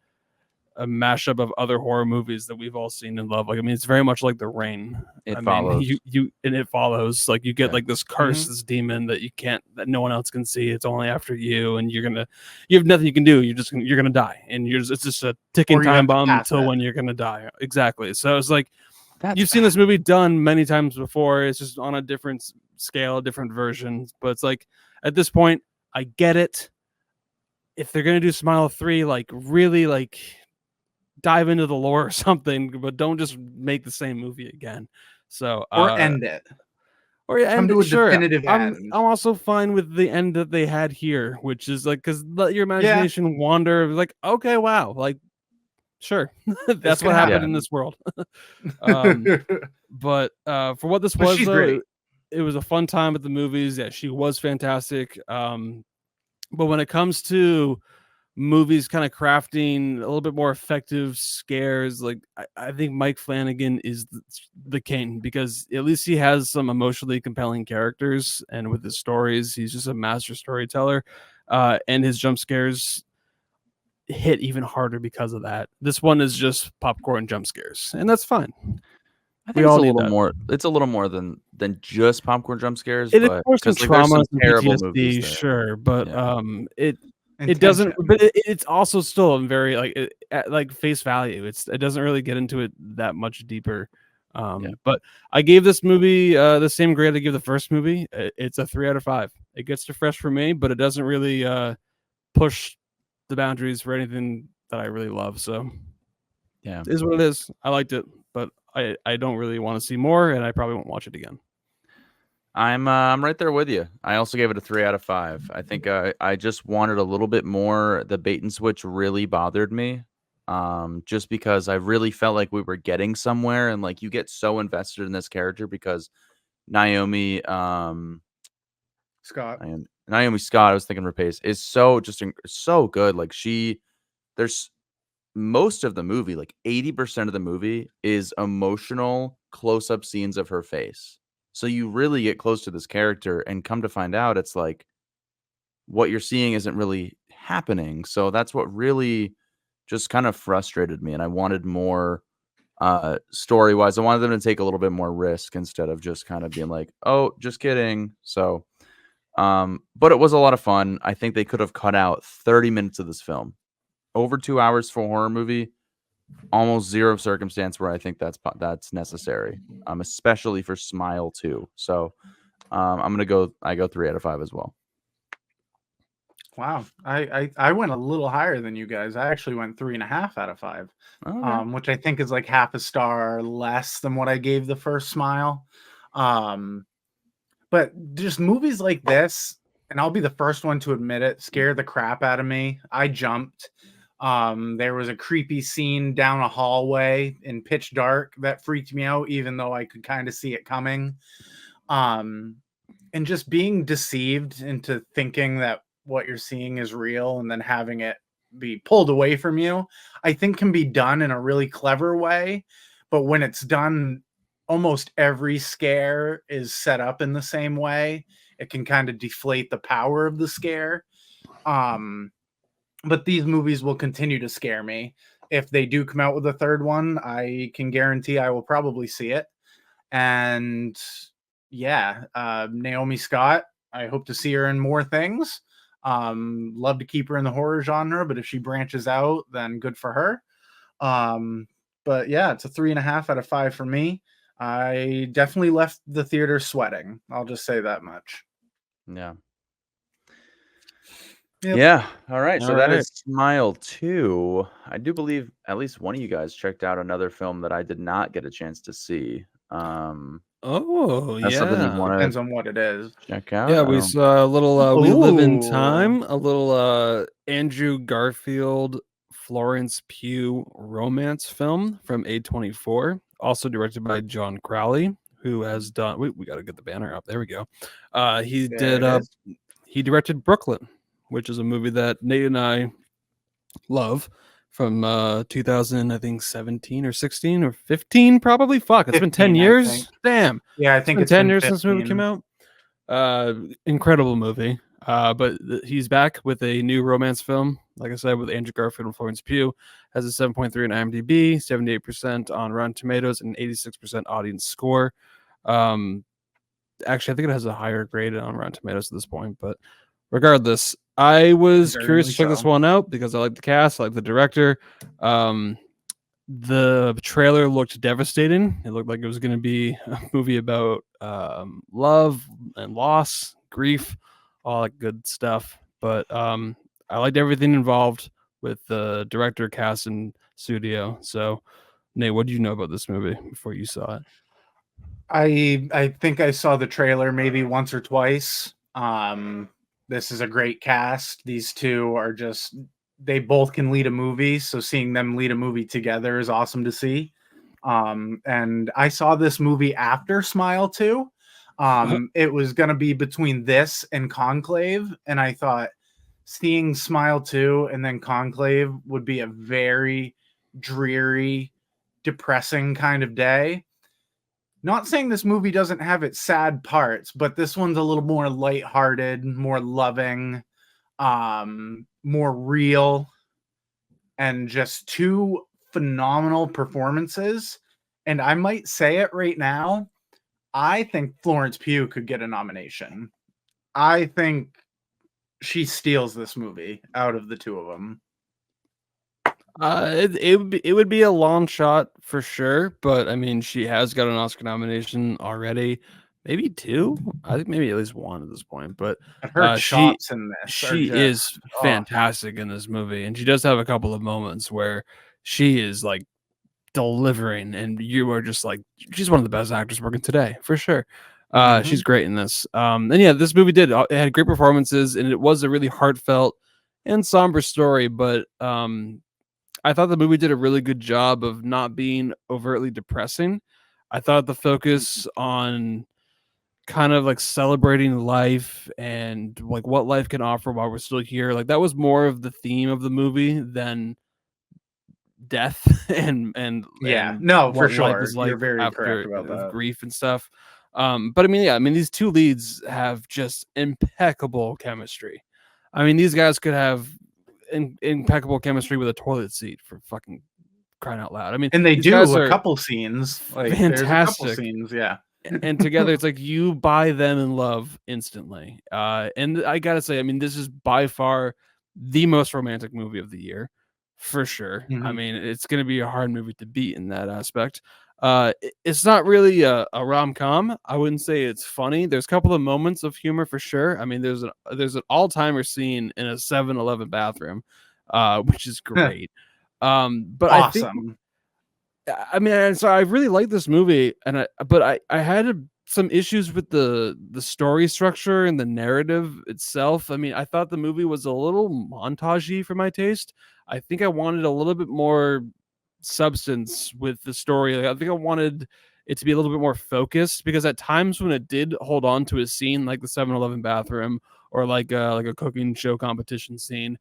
mashup of other horror movies that we've all seen and love. Like, I mean, it's very much like The Rain. It follows. And it follows. Like, you get Yeah. like this curse, this demon that that no one else can see. It's only after you, and you have nothing you can do. You're gonna die, and it's just a ticking Or you time have to bomb pass until it. when you're gonna die. Exactly. So it's like, That's you've seen this movie done many times before. It's just on a different scale, different versions. But it's like, at this point, I get it. If they're gonna do Smile 3, like really like dive into the lore or something, but don't just make the same movie again. So or end it. or yeah, Come end to it, a sure. definitive I'm end. also fine with the end that they had here, which is like, because let your imagination wander. Like, okay, wow, like sure, that's can what happened happen. in this world. But for what this But was, she's though, great. it was a fun time at the movies. Yeah, she was fantastic. But when it comes to movies kind of crafting a little bit more effective scares, like I think Mike Flanagan is the king, because at least he has some emotionally compelling characters, and with his stories, he's just a master storyteller. And his jump scares hit even harder because of that. This one is just popcorn jump scares, and that's fine. I We think it's all a need little that. more. It's a little more than just popcorn jump scares, It is but more some because like there's trauma, some some terrible PTSD, movies there. sure, but Yeah. it doesn't, Intention. but it's also still a very like at like face value. It doesn't really get into it that much deeper. Yeah. But I gave this movie the same grade I give the first movie. It's a 3 out of 5. It gets to fresh for me, but it doesn't really push the boundaries for anything that I really love. So Yeah. it is what it is. I liked it, but I don't really want to see more, and I probably won't watch it again. I'm right there with you. I also gave it a 3 out of 5. I think I just wanted a little bit more. The bait and switch really bothered me. Just because I really felt like we were getting somewhere, and like you get so invested in this character because Naomi Scott. Naomi Scott, I was thinking Rapace, is so good. Like there's most of the movie, like 80% of the movie is emotional close-up scenes of her face. So you really get close to this character, and come to find out it's like what you're seeing isn't really happening. So that's what really just kind of frustrated me, and I wanted more story-wise. I wanted them to take a little bit more risk instead of just kind of being like, "Oh, just kidding." So but it was a lot of fun. I think they could have cut out 30 minutes of this film. Over 2 hours for a horror movie, almost zero circumstance where I think that's necessary. Especially for Smile 2. So I go 3 out of 5 as well. Wow, I went a little higher than you guys. I actually went 3.5 out of 5, Okay. which I think is like half a star less than what I gave the first Smile. But just movies like this, and I'll be the first one to admit it, scare the crap out of me. I jumped. There was a creepy scene down a hallway in pitch dark that freaked me out, even though I could kind of see it coming. And just being deceived into thinking that what you're seeing is real and then having it be pulled away from you, I think can be done in a really clever way. But when it's done, almost every scare is set up in the same way. It can kind of deflate the power of the scare. But these movies will continue to scare me. If they do come out with a third one, I can guarantee I will probably see it. And yeah, Naomi Scott, I hope to see her in more things. Love to keep her in the horror genre, but if she branches out, then good for her. But yeah, it's a 3.5 out of 5 for me. I definitely left the theater sweating. I'll just say that much. Yeah. Yep. Yeah. All right. So All that right. is Smile 2. I do believe at least one of you guys checked out another film that I did not get a chance to see. Oh, That's something you'd yeah. want Depends to on what it is. check out. Yeah, I we don't- saw a little We Live in Ooh. Time, a little Andrew Garfield, Florence Pugh romance film from A24, also directed by John Crowley, who has done we got to get the banner up. There we go. He directed Brooklyn, which is a movie that Nate and I love from 2000, I think 17 or 16 or 15 probably. Fuck, it's been 10 15, I years. think. Damn. Yeah, I It's think been it's 10 been years since the movie 15. came out. Incredible movie. But he's back with a new romance film. Like I said, with Andrew Garfield and Florence Pugh. Has a 7.3 on IMDb, 78% on Rotten Tomatoes, and 86% audience score. Actually, I think it has a higher grade on Rotten Tomatoes at this point. But regardless, I was curious to check this one out because I like the cast, I like the director. The trailer looked devastating. It looked like it was going to be a movie about love and loss, grief, all that good stuff. But I liked everything involved with the director, cast, and studio. So, Nate, what did you know about this movie before you saw it? I think I saw the trailer maybe once or twice. This is a great cast. These two are just, they both can lead a movie, so seeing them lead a movie together is awesome to see. And I saw this movie after Smile 2. It was going to be between this and Conclave, and I thought seeing Smile 2 and then Conclave would be a very dreary, depressing kind of day. Not saying this movie doesn't have its sad parts, but this one's a little more lighthearted, more loving, more real, and just two phenomenal performances. And I might say it right now, I think Florence Pugh could get a nomination. I think she steals this movie out of the two of them. It would be a long shot for sure, but I mean, she has got an Oscar nomination already, maybe two. I think maybe at least one at this point. But Her chops in this, she is fantastic in this movie, and she does have a couple of moments where she is like delivering, and you are just like, she's one of the best actors working today for sure. She's great in this. And yeah, this movie it had great performances, and it was a really heartfelt and somber story. But I thought the movie did a really good job of not being overtly depressing. I thought the focus on kind of like celebrating life and like what life can offer while we're still here, like that was more of the theme of the movie than death and no, for what life sure. is like You're very correct after about that. grief and stuff. But I mean, yeah, I mean, these two leads have just impeccable chemistry. I mean, these guys could have impeccable chemistry with a toilet seat, for fucking crying out loud. I mean, And they these do guys a are couple scenes. Like there's a couple fantastic. scenes, yeah. And together it's like you buy them in love instantly. And I gotta say, I mean, this is by far the most romantic movie of the year, for sure. I Mhm. mean, it's gonna be a hard movie to beat in that aspect. It's not really a rom-com. I wouldn't say it's funny. There's a couple of moments of humor for sure. I mean, there's an all-timer scene in a 7-Eleven bathroom, which is great. But I think, Awesome. I mean, and so I really like this movie, but I had some issues with the story structure and the narrative itself. I mean, I thought the movie was a little montagey for my taste. I think I wanted a little bit more substance with the story. Like, I think I wanted it to be a little bit more focused, because at times when it did hold on to a scene like the 7-Eleven bathroom, or like a cooking show competition scene,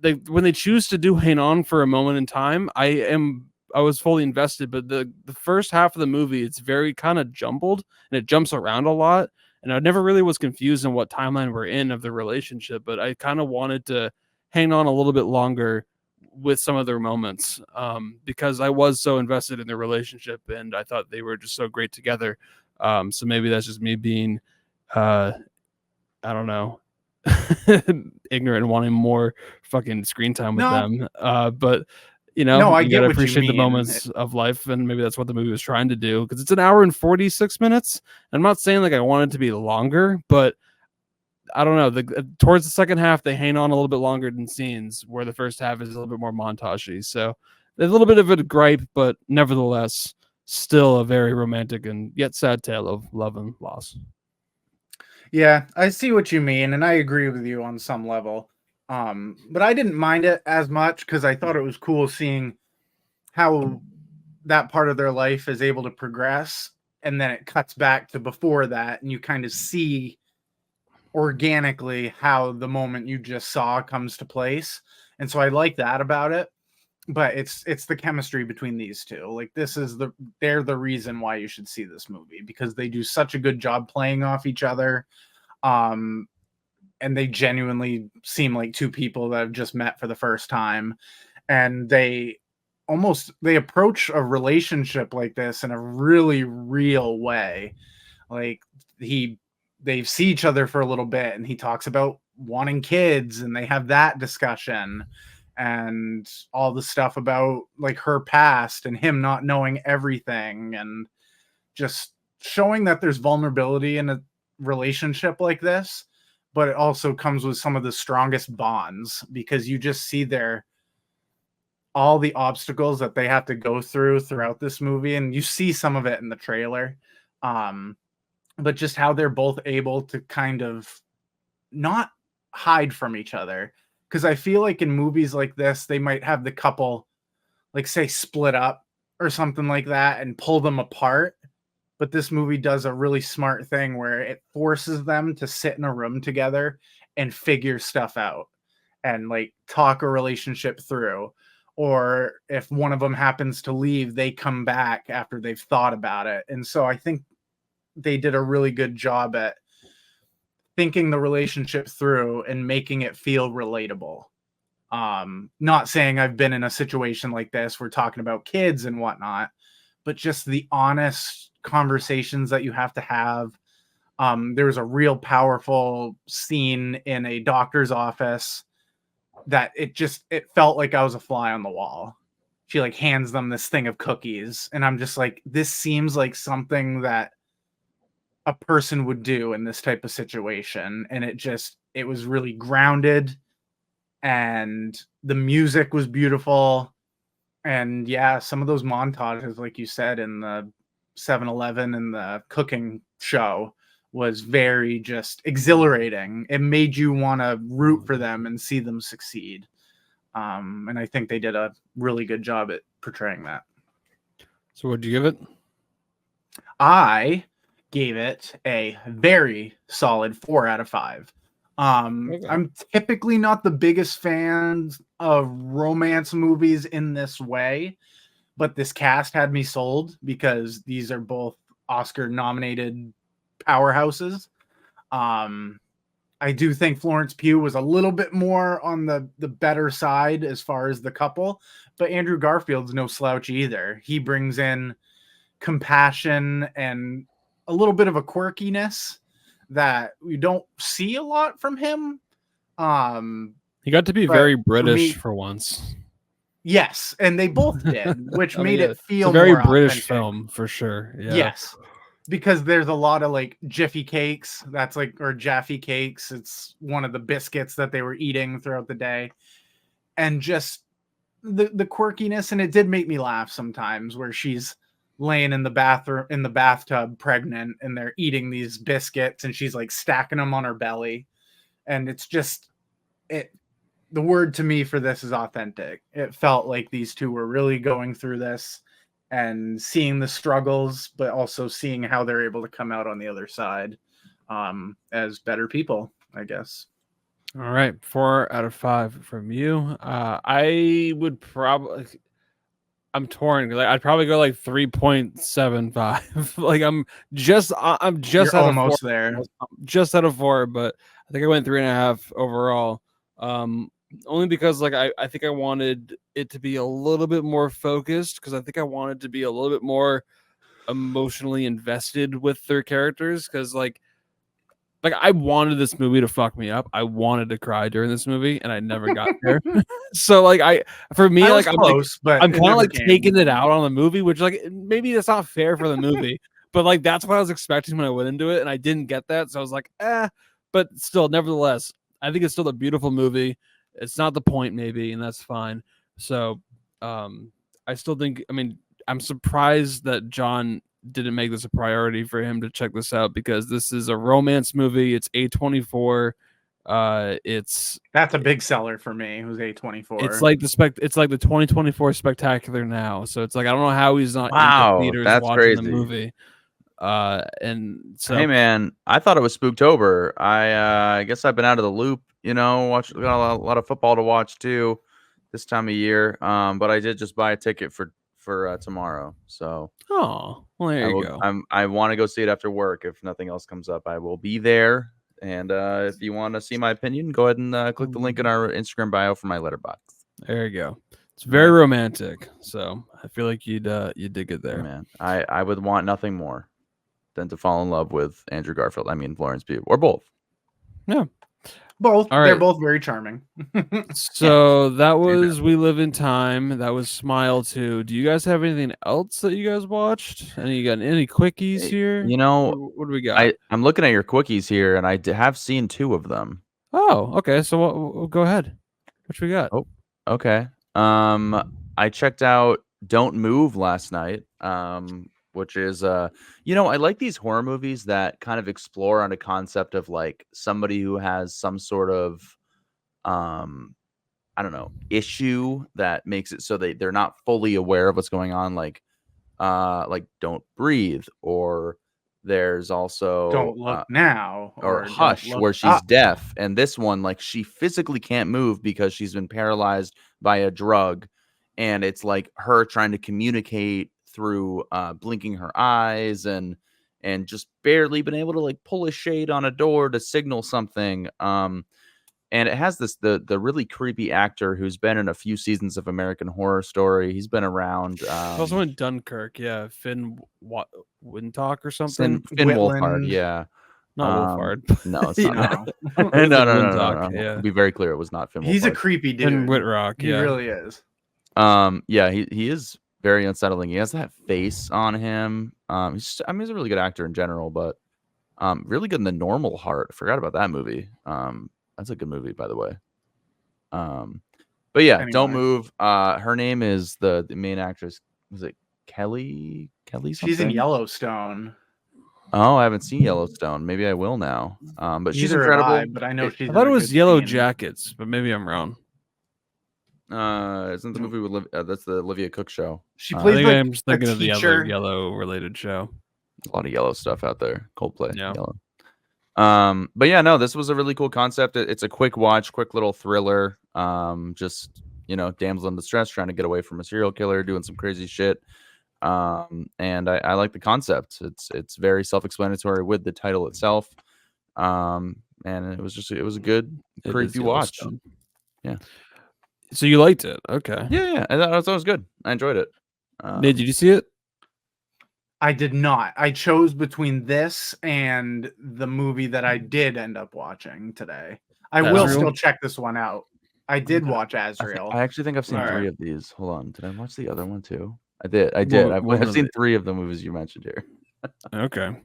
when they choose to do hang on for a moment in time, I was fully invested. But the first half of the movie, it's very kind of jumbled and it jumps around a lot. And I never really was confused in what timeline we're in of the relationship, but I kind of wanted to hang on a little bit longer with some of their moments, because I was so invested in their relationship and I thought they were just so great together. So maybe that's just me being, I don't know, ignorant and wanting more fucking screen time with No. them. But you No, know, I you get gotta what you appreciate the mean. moments of life, and maybe that's what the movie was trying to do, because it's an hour and 46 minutes. I'm not saying like I want it to be longer, but I don't know. Towards the second half, they hang on a little bit longer than scenes, where the first half is a little bit more montagey. So there's a little bit of a gripe, but nevertheless, still a very romantic and yet sad tale of love and loss. Yeah, I see what you mean, and I agree with you on some level. But I didn't mind it as much because I thought it was cool seeing how that part of their life is able to progress, and then it cuts back to before that, and you kind of see organically how the moment you just saw comes to place. And so I like that about it. But it's the chemistry between these two. Like they're the reason why you should see this movie, because they do such a good job playing off each other. Um, and they genuinely seem like two people that have just met for the first time, and they approach a relationship like this in a really real way. Like they see each other for a little bit, and he talks about wanting kids, and they have that discussion, and all the stuff about like her past and him not knowing everything, and just showing that there's vulnerability in a relationship like this. But it also comes with some of the strongest bonds, because you just see all the obstacles that they have to go throughout this movie, and you see some of it in the trailer. But just how they're both able to kind of not hide from each other, because I feel like in movies like this, they might have the couple, like, say, split up or something like that and pull them apart. But this movie does a really smart thing where it forces them to sit in a room together and figure stuff out and like talk a relationship through. Or if one of them happens to leave, they come back after they've thought about it. And so I think they did a really good job at thinking the relationship through and making it feel relatable. Not saying I've been in a situation like this. We're talking about kids and whatnot, but just the honest conversations that you have to have. There was a real powerful scene in a doctor's office that it felt like I was a fly on the wall. She like hands them this thing of cookies, and I'm just like, this seems like something that a person would do in this type of situation. And it was really grounded, and the music was beautiful. And yeah, some of those montages, like you said, in the 7-Eleven and the cooking show was very just exhilarating. It made you want to root for them and see them succeed. And I think they did a really good job at portraying that. So what'd you give it? I gave it a very solid 4 out of 5. Okay. I'm typically not the biggest fan of romance movies in this way, but this cast had me sold because these are both Oscar nominated powerhouses. I do think Florence Pugh was a little bit more on the better side as far as the couple, but Andrew Garfield's no slouch either. He brings in compassion and a little bit of a quirkiness that we don't see a lot from him. He got to be but very for British me- for once. Yes, and they both did, which I made mean, it feel it's a very more British authentic. film for sure. Yeah. Yes, because there's a lot of like Jiffy cakes. That's like, or Jaffe cakes. It's one of the biscuits that they were eating throughout the day, and just the quirkiness. And it did make me laugh sometimes, where she's laying in the bathtub pregnant, and they're eating these biscuits, and she's like stacking them on her belly, and it's just it. The word to me for this is authentic. It felt like these two were really going through this and seeing the struggles, but also seeing how they're able to come out on the other side as better people, I guess. All right, 4 out of 5 from you. I would probably. I'm torn. Like I'd probably go like 3.75. Like I'm just You're out almost of 4. there. Just out of 4, but I think I went 3.5 overall. Only because like I think I wanted it to be a little bit more focused, because I think I wanted to be a little bit more emotionally invested with their characters, because like I wanted this movie to fuck me up. I wanted to cry during this movie, and I never got there. So like for me, I like was I'm close, but I'm it kind of never like came. taking it out on the movie, which like maybe that's not fair for the movie, but like that's what I was expecting when I went into it, and I didn't get that, so I was like, but still, nevertheless, I think it's still a beautiful movie. It's not the point, maybe, and that's fine. So, I still think. I mean, I'm surprised that John didn't make this a priority for him to check this out, because this is a romance movie. It's A24. That's a big seller for me. Who's A24? It's like the 2024 Spectacular Now. So it's like I don't know how he's not in Wow, the theaters that's watching the crazy. movie. And so Hey man, I thought it was Spooktober. I guess I've been out of the loop. Got a lot of football to watch too this time of year. But I did just buy a ticket for tomorrow. So oh, well, there you go. I want to go see it after work. If nothing else comes up, I will be there. And if you want to see my opinion, go ahead and click the link in our Instagram bio for my letterbox. There you go. It's very romantic. So I feel like you'd dig it there. Yeah, man, I would want nothing more than to fall in love with Andrew Garfield. I mean, Florence Pugh, or both. Yeah. Both. All They're right. both very charming. So that was We Live in Time. That was Smile 2. Do you guys have anything else that you guys watched? You got any quickies here? What do we got? I'm looking at your quickies here, and I have seen 2 of them. Oh, okay. So go ahead. What we got? Oh, okay. I checked out Don't Move last night. Which is I like these horror movies that kind of explore on a concept of like somebody who has some sort of I don't know, issue that makes it so they're not fully aware of what's going on, like Don't Breathe, or there's also Don't Look Now, or Don't Hush, Look where she's Up. deaf, and this one, like, she physically can't move because she's been paralyzed by a drug, and it's like her trying to communicate through blinking her eyes and just barely been able to like pull a shade on a door to signal something. And it has the really creepy actor who's been in a few seasons of American Horror Story. He's been around. Also in Dunkirk, yeah. Finn Windtalk or something. Finn Wolfhard, Whitland. yeah. Not Wolfhard. No, it's not. No. no. Windtalk, yeah. To be very clear, it was not Finn He's a Wolfhard. creepy dude. Finn Whitrock, He yeah. really is. Yeah, he is very unsettling. He has that face on him. He's a really good actor in general, but really good in The Normal Heart. Forgot about that movie. That's a good movie, by the way. But But yeah, Don't Anyway. Move. Her name is the main actress. Was it Kelly something? She's in Yellowstone. Oh, I haven't seen Yellowstone. Maybe I will now. But she's Neither have incredible. I, but I know she's I thought in it a was good Yellow scene. Jackets, but maybe I'm wrong. Isn't the movie with that's the Olivia Cook show? She I plays think like I'm just thinking a of the other teacher. yellow related show. A lot of yellow stuff out there. Coldplay. Yeah. Yellow. But yeah, no, this was a really cool concept. It's a quick watch, quick little thriller. Just damsel in distress trying to get away from a serial killer, doing some crazy shit. And I like the concept. It's very self-explanatory with the title itself. And it was a good It is creepy watch. Yellowstone. Yeah. So you liked it? Okay. Yeah, I thought it was good. I enjoyed it. Nate, did you see it? I did not. I chose between this and the movie that I did end up watching today. I will Azrael? still check this one out. I did watch I Azrael. actually think I've seen Alright. 3 of these. Hold on, did I watch the other one too? I did. What I've were seen they? 3 of the movies you mentioned here. Okay.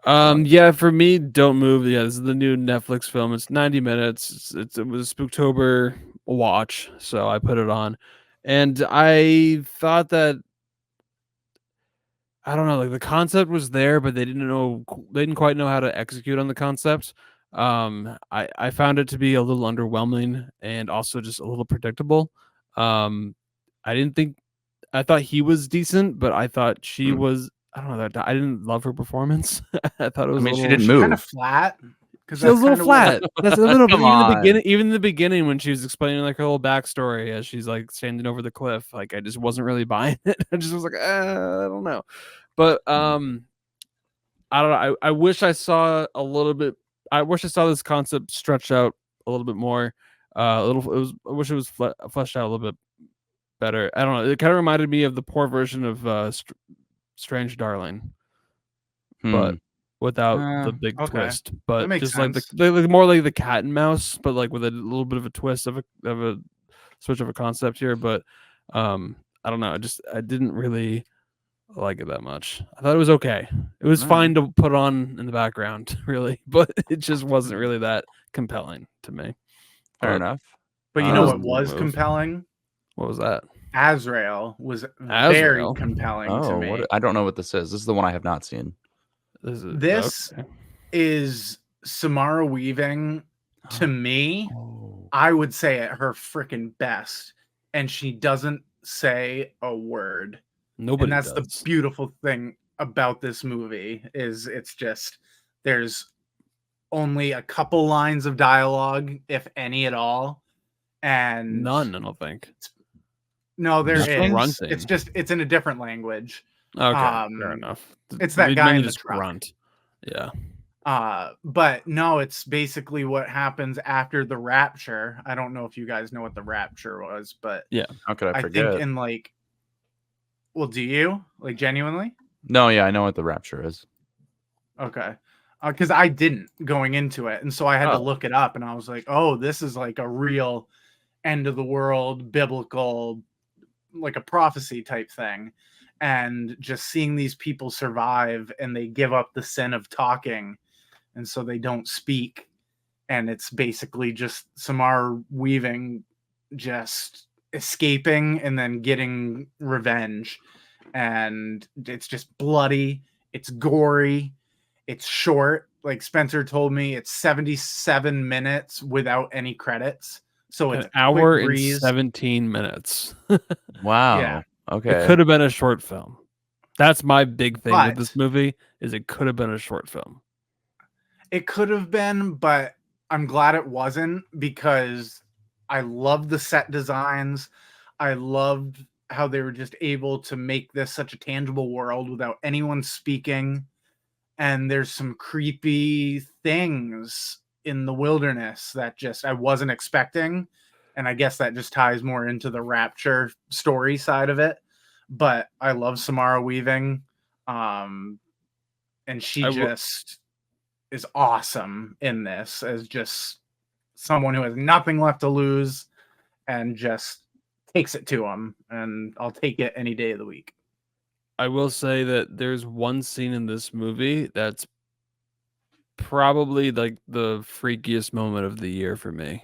Yeah, for me, Don't Move. Yeah, this is the new Netflix film. It's 90 minutes. It was a Spooktober watch, so I put it on. And I thought that I don't know, like the concept was there, but they didn't quite know how to execute on the concept. I found it to be a little underwhelming and also just a little predictable. I thought he was decent, but I thought she was. I don't know that I didn't love her performance. I thought it was. mean, a she little, didn't move. Kind of flat. Because She was a little flat. That's a little bit. Come Even in the on. beginning, even in the beginning when she was explaining like her whole backstory as she's like standing over the cliff, like I just wasn't really buying it. I just was like, I don't know. But I don't know. I wish I saw a little bit. I wish I saw this concept stretched out a little bit more. I wish it was fleshed out a little bit better. I don't know. It kind of reminded me of the poor version of Strange Darling, but without the big okay. twist. That But makes just like sense. the more like the cat and mouse, but like with a little bit of a twist of a switch of a concept here. But I don't know. I didn't really like it that much. I thought it was okay. It was fine to put on in the background, really, but it just wasn't really that compelling to me. Fair But, enough. But you That know was what a was move. compelling? What was that? Azrael was very Azrael? compelling to Oh, me. I don't know what this is. This is the one I have not seen. This okay. is Samara Weaving. To me, Oh. I would say at her freaking best, and she doesn't say a word. Nobody And that's does. the beautiful thing about this movie is it's just there's only a couple lines of dialogue, if any at all, and None, I don't think. no, there Just is. grunting. It's in a different language. Okay, fair enough. It's that guy mainly in the just truck. grunt. Yeah. But no, it's basically what happens after the rapture. I don't know if you guys know what the rapture was, but How could I I forget? think in like, well, do you like genuinely? No, yeah, I know what the rapture is. Okay. Because I didn't going into it. And so I had to Oh. look it up and I was like, oh, this is like a real end of the world, biblical, like a prophecy type thing. And just seeing these people survive and they give up the sin of talking. And so they don't speak. And it's basically just Samara Weaving just escaping and then getting revenge. And it's just bloody. It's gory. It's short. Like Spencer told me, it's 77 minutes without any credits. So it's An hour quick and breeze. 17 minutes. Wow. Yeah. Okay. It could have been a short film. That's my big thing with But- this movie is it could have been a short film. It could have been, but I'm glad it wasn't because I love the set designs. I loved how they were just able to make this such a tangible world without anyone speaking. And there's some creepy things in the wilderness that just I wasn't expecting. And I guess that just ties more into the rapture story side of it. But I love Samara Weaving. And she just is awesome in this as just someone who has nothing left to lose and just takes it to him. And I'll take it any day of the week. I will say that there's one scene in this movie that's probably like the freakiest moment of the year for me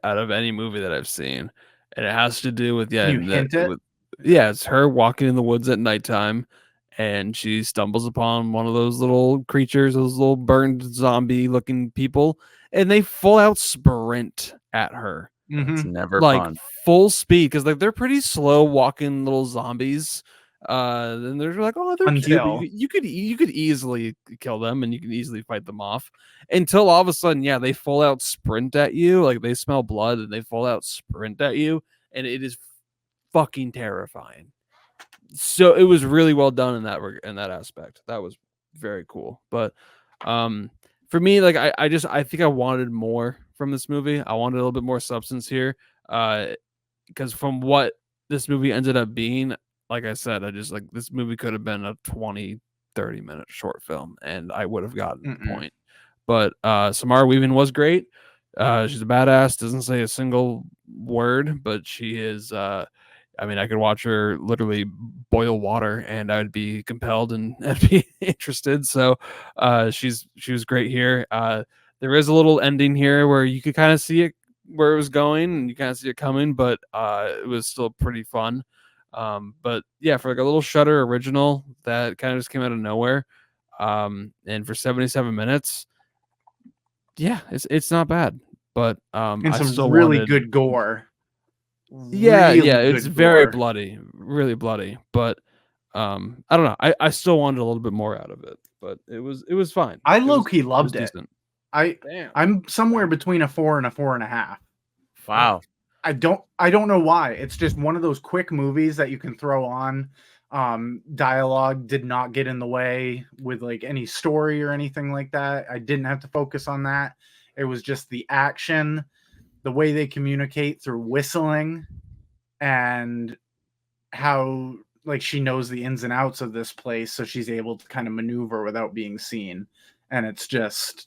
out of any movie that I've seen. and it has to do with Can you hint it? it's her walking in the woods at nighttime, and she stumbles upon one of those little creatures, those little burned zombie looking people, and they full out sprint at her It's Mhm. never like fun. full speed because like they're pretty slow walking little zombies. And they're like, oh, they're cute, but Until you could easily kill them and you can easily fight them off until all of a sudden, yeah, they full out sprint at you. Like they smell blood and they full out sprint at you, and it is fucking terrifying. So it was really well done in in that aspect. That was very cool. But for me, like I think I wanted more from this movie. I wanted a little bit more substance here. Because from what this movie ended up being, like I said, I just like this movie could have been a 20-30 minute short film and I would have gotten the Mm-mm. point. But Samara Weaving was great. She's a badass, doesn't say a single word, but she is I mean, I could watch her literally boil water and I'd be compelled and I'd be interested. So she was great here. There is a little ending here where you could kind of see it where it was going and you kind of see it coming, but it was still pretty fun. But yeah, for like a little Shudder original that kind of just came out of nowhere. And for 77 minutes, yeah, it's not bad. But and I some still really wanted good gore. yeah, Really it's good very gore. bloody, really bloody. But I don't know. I still wanted a little bit more out of it, but it was fine. I It low was key loved it. decent. I Damn. I'm somewhere between a 4 and a 4.5. Wow. I don't know why. It's just one of those quick movies that you can throw on. Dialogue did not get in the way with like any story or anything like that. I didn't have to focus on that. It was just the action, the way they communicate through whistling, and how like she knows the ins and outs of this place, so she's able to kind of maneuver without being seen. And it's just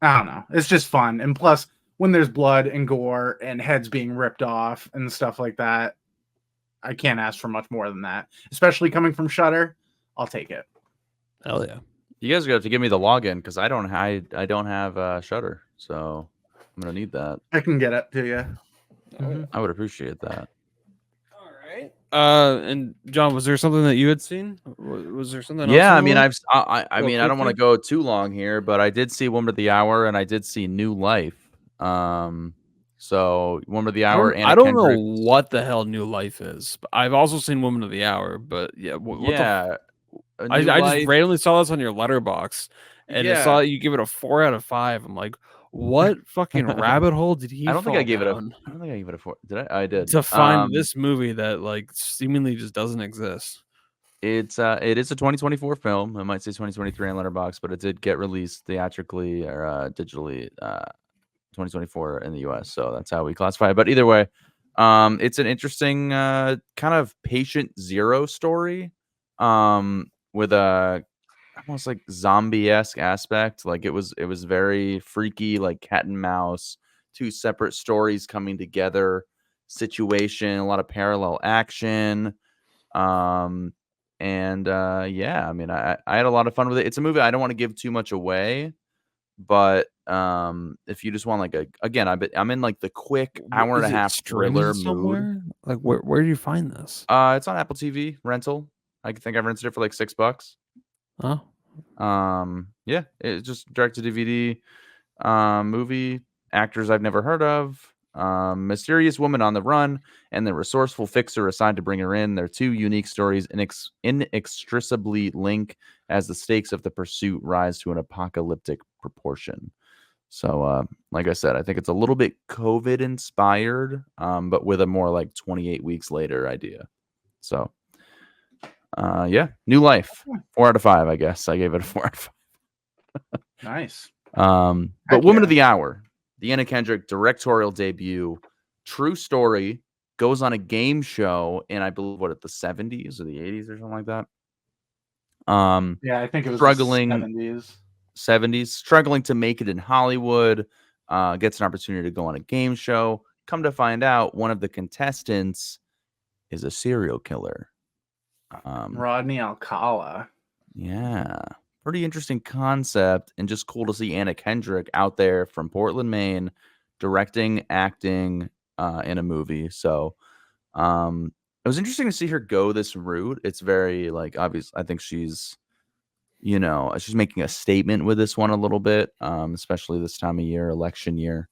I don't know. It's just fun. And plus, when there's blood and gore and heads being ripped off and stuff like that, I can't ask for much more than that. Especially coming from Shudder, I'll take it. Hell yeah. You guys are gonna have to give me the login because I don't have Shutter, so I'm gonna need that. I can get it to you. Oh, I would appreciate that. all right. And John, was there something that you had seen? Was there something else? Yeah, on I the mean, list? I Real mean, I don't want to quickly? go too long here, but I did see Woman of the Hour and I did see New Life. So Woman of the Hour, Anna I don't know Kendrick. what the hell New Life is. But I've also seen Woman of the Hour, but yeah, what the Yeah, a I New just Life. randomly saw this on your letterbox and I saw Yeah. that you give it a 4 out of 5. I'm like, what fucking rabbit hole did he I don't think I fall gave it a. down I don't think I gave it a 4. Did I? I did. to find this movie that like seemingly just doesn't exist? It is a 2024 film. I might say 2023 on Letterboxd, but it did get released theatrically or digitally 2024 in the US. So that's how we classify it. But either way, it's an interesting kind of patient zero story with a almost like zombie-esque aspect. Like it was very freaky, like cat and mouse, two separate stories coming together situation, a lot of parallel action. And yeah, I mean, I had a lot of fun with it. It's a movie I don't want to give too much away, but if you just want like I'm in like the quick hour and Is a it half thriller streaming mood. somewhere? Like where do you find this? It's on Apple TV rental. I think I rented it for like $6. Oh, Yeah, it's just direct to DVD movie. Actors I've never heard of. Mysterious woman on the run and the resourceful fixer assigned to bring her in. Their two unique stories inextricably link as the stakes of the pursuit rise to an apocalyptic proportion. So, like I said, I think it's a little bit COVID inspired, but with a more like 28 weeks later idea. So, yeah, New Life, 4 out of 5. I guess I gave it a 4 out of 5. Nice. But Heck Woman yeah. of the Hour, the Anna Kendrick directorial debut, true story, goes on a game show in I believe the 70s or the 80s or something like that. Yeah, I think it was struggling the 70s. 70s, struggling to make it in Hollywood, gets an opportunity to go on a game show. Come to find out, one of the contestants is a serial killer. Rodney Alcala. Yeah. Pretty interesting concept and just cool to see Anna Kendrick out there from Portland, Maine, directing, acting, in a movie. So it was interesting to see her go this route. It's very like obvious. I think she's she's making a statement with this one a little bit, especially this time of year, election year.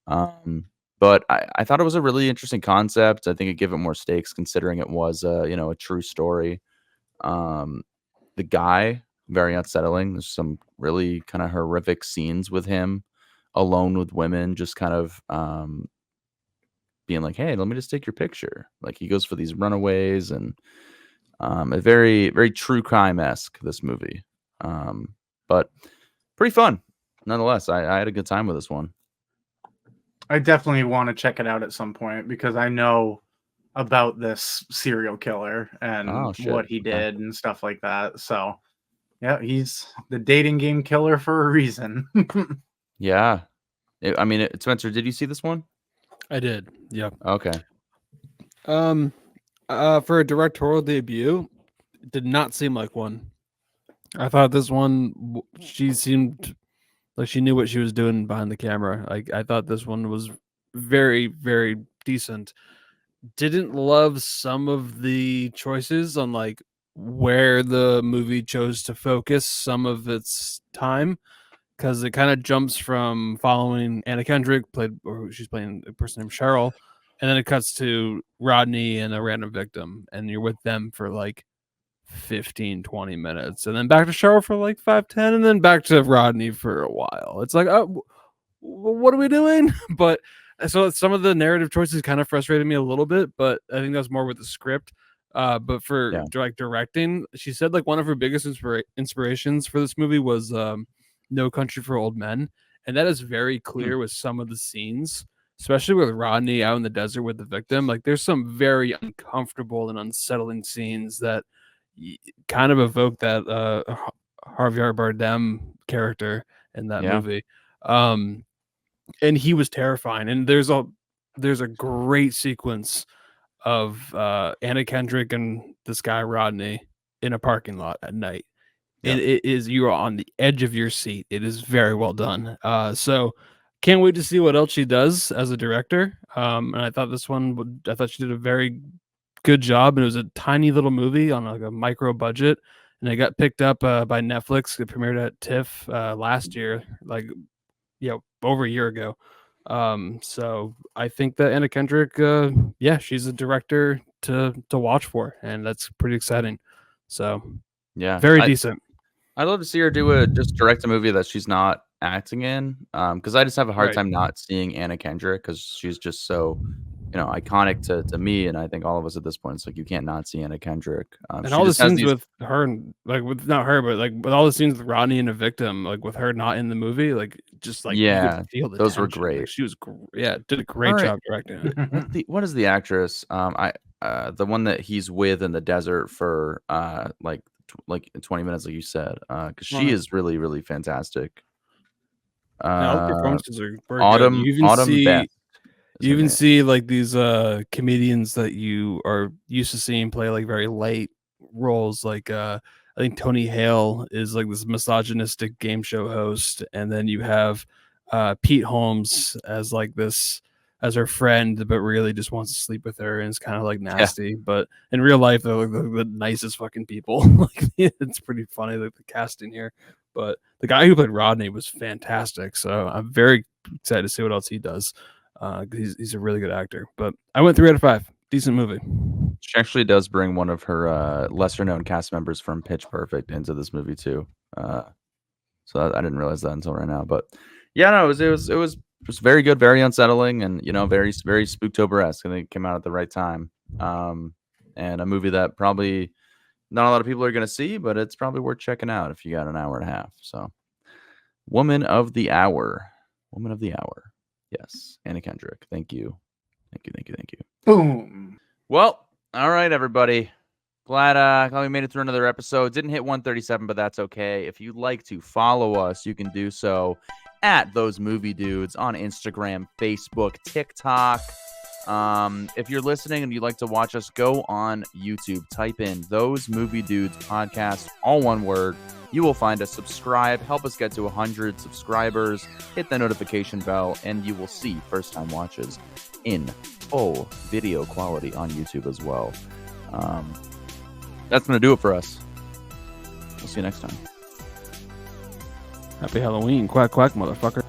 But I thought it was a really interesting concept. I think it gave it more stakes considering it was a true story. The guy, very unsettling. There's some really kind of horrific scenes with him alone with women, just kind of being like, hey, let me just take your picture. Like he goes for these runaways and a very, very true crime-esque, this movie. But pretty fun. Nonetheless, I had a good time with this one. I definitely want to check it out at some point because I know about this serial killer and what he did and stuff like that. So, yeah, he's the dating game killer for a reason. Yeah. Spencer, did you see this one? I did. Yeah. Okay. For a directorial debut, it did not seem like one. I thought this one, she seemed like she knew what she was doing behind the camera. Like I thought this one was very, very decent. Didn't love some of the choices on like where the movie chose to focus some of its time, because it kind of jumps from following Anna Kendrick, she's playing a person named Cheryl, and then it cuts to Rodney and a random victim, and you're with them for like 15-20 minutes, and then back to Cheryl for like 5-10, and then back to Rodney for a while. It's like, oh, what are we doing? But so some of the narrative choices kind of frustrated me a little bit, but I think that's more with the script. But for directing, she said like one of her biggest inspirations for this movie was No Country for Old Men, and that is very clear with some of the scenes, especially with Rodney out in the desert with the victim. Like there's some very uncomfortable and unsettling scenes that kind of evoke that Javier Bardem character in that movie. And he was terrifying. And there's a great sequence of Anna Kendrick and this guy Rodney in a parking lot at night. Yep. It is, you are on the edge of your seat. It is very well done. So can't wait to see what else she does as a director. And I thought I thought she did a very good job. And it was a tiny little movie on like a micro budget, and it got picked up by Netflix. It premiered at TIFF last year, like over a year ago. So I think that Anna Kendrick, she's a director to watch for, and that's pretty exciting. So very decent. I'd love to see her just direct a movie that she's not acting in, because I just have a hard time not seeing Anna Kendrick, because she's just so iconic to me, and I think all of us at this point. It's like you can't not see Anna Kendrick. And all the scenes with her, like with not her, but like with all the scenes with Rodney and a victim, like with her not in the movie, like just like you could feel the those tension. were great. Like, she was did a great job directing it. What is the actress? The one that he's with in the desert for like 20 minutes, like you said, because she is really, really fantastic. All the performances are very Autumn good. Beth. You even see like these comedians that you are used to seeing play like very light roles. Like I think Tony Hale is like this misogynistic game show host, and then you have Pete Holmes as like this as her friend, but really just wants to sleep with her and is kind of like nasty. Yeah. But in real life, they're like the nicest fucking people. Like it's pretty funny, like the casting here. But the guy who played Rodney was fantastic. So I'm very excited to see what else he does. He's a really good actor. But I went 3 out of 5. Decent movie. She actually does bring one of her lesser known cast members from Pitch Perfect into this movie too. So I didn't realize that until right now. But yeah, no, it was very good, very unsettling, and very, very Spooktober-esque. I think it came out at the right time. And a movie that probably not a lot of people are going to see, but it's probably worth checking out if you got an hour and a half. So, Woman of the Hour. Yes, Anna Kendrick. Thank you. Boom. Well, all right, everybody. Glad we made it through another episode. Didn't hit 137, but that's okay. If you'd like to follow us, you can do so at ThoseMovieDudes on Instagram, Facebook, TikTok. If you're listening and you'd like to watch us, go on YouTube. Type in ThoseMovieDudes podcast, all one word. you will find us. Subscribe, help us get to 100 subscribers, hit the notification bell, and you will see first-time watches in full video quality on YouTube as well. That's going to do it for us. We'll see you next time. Happy Halloween. Quack, quack, motherfucker.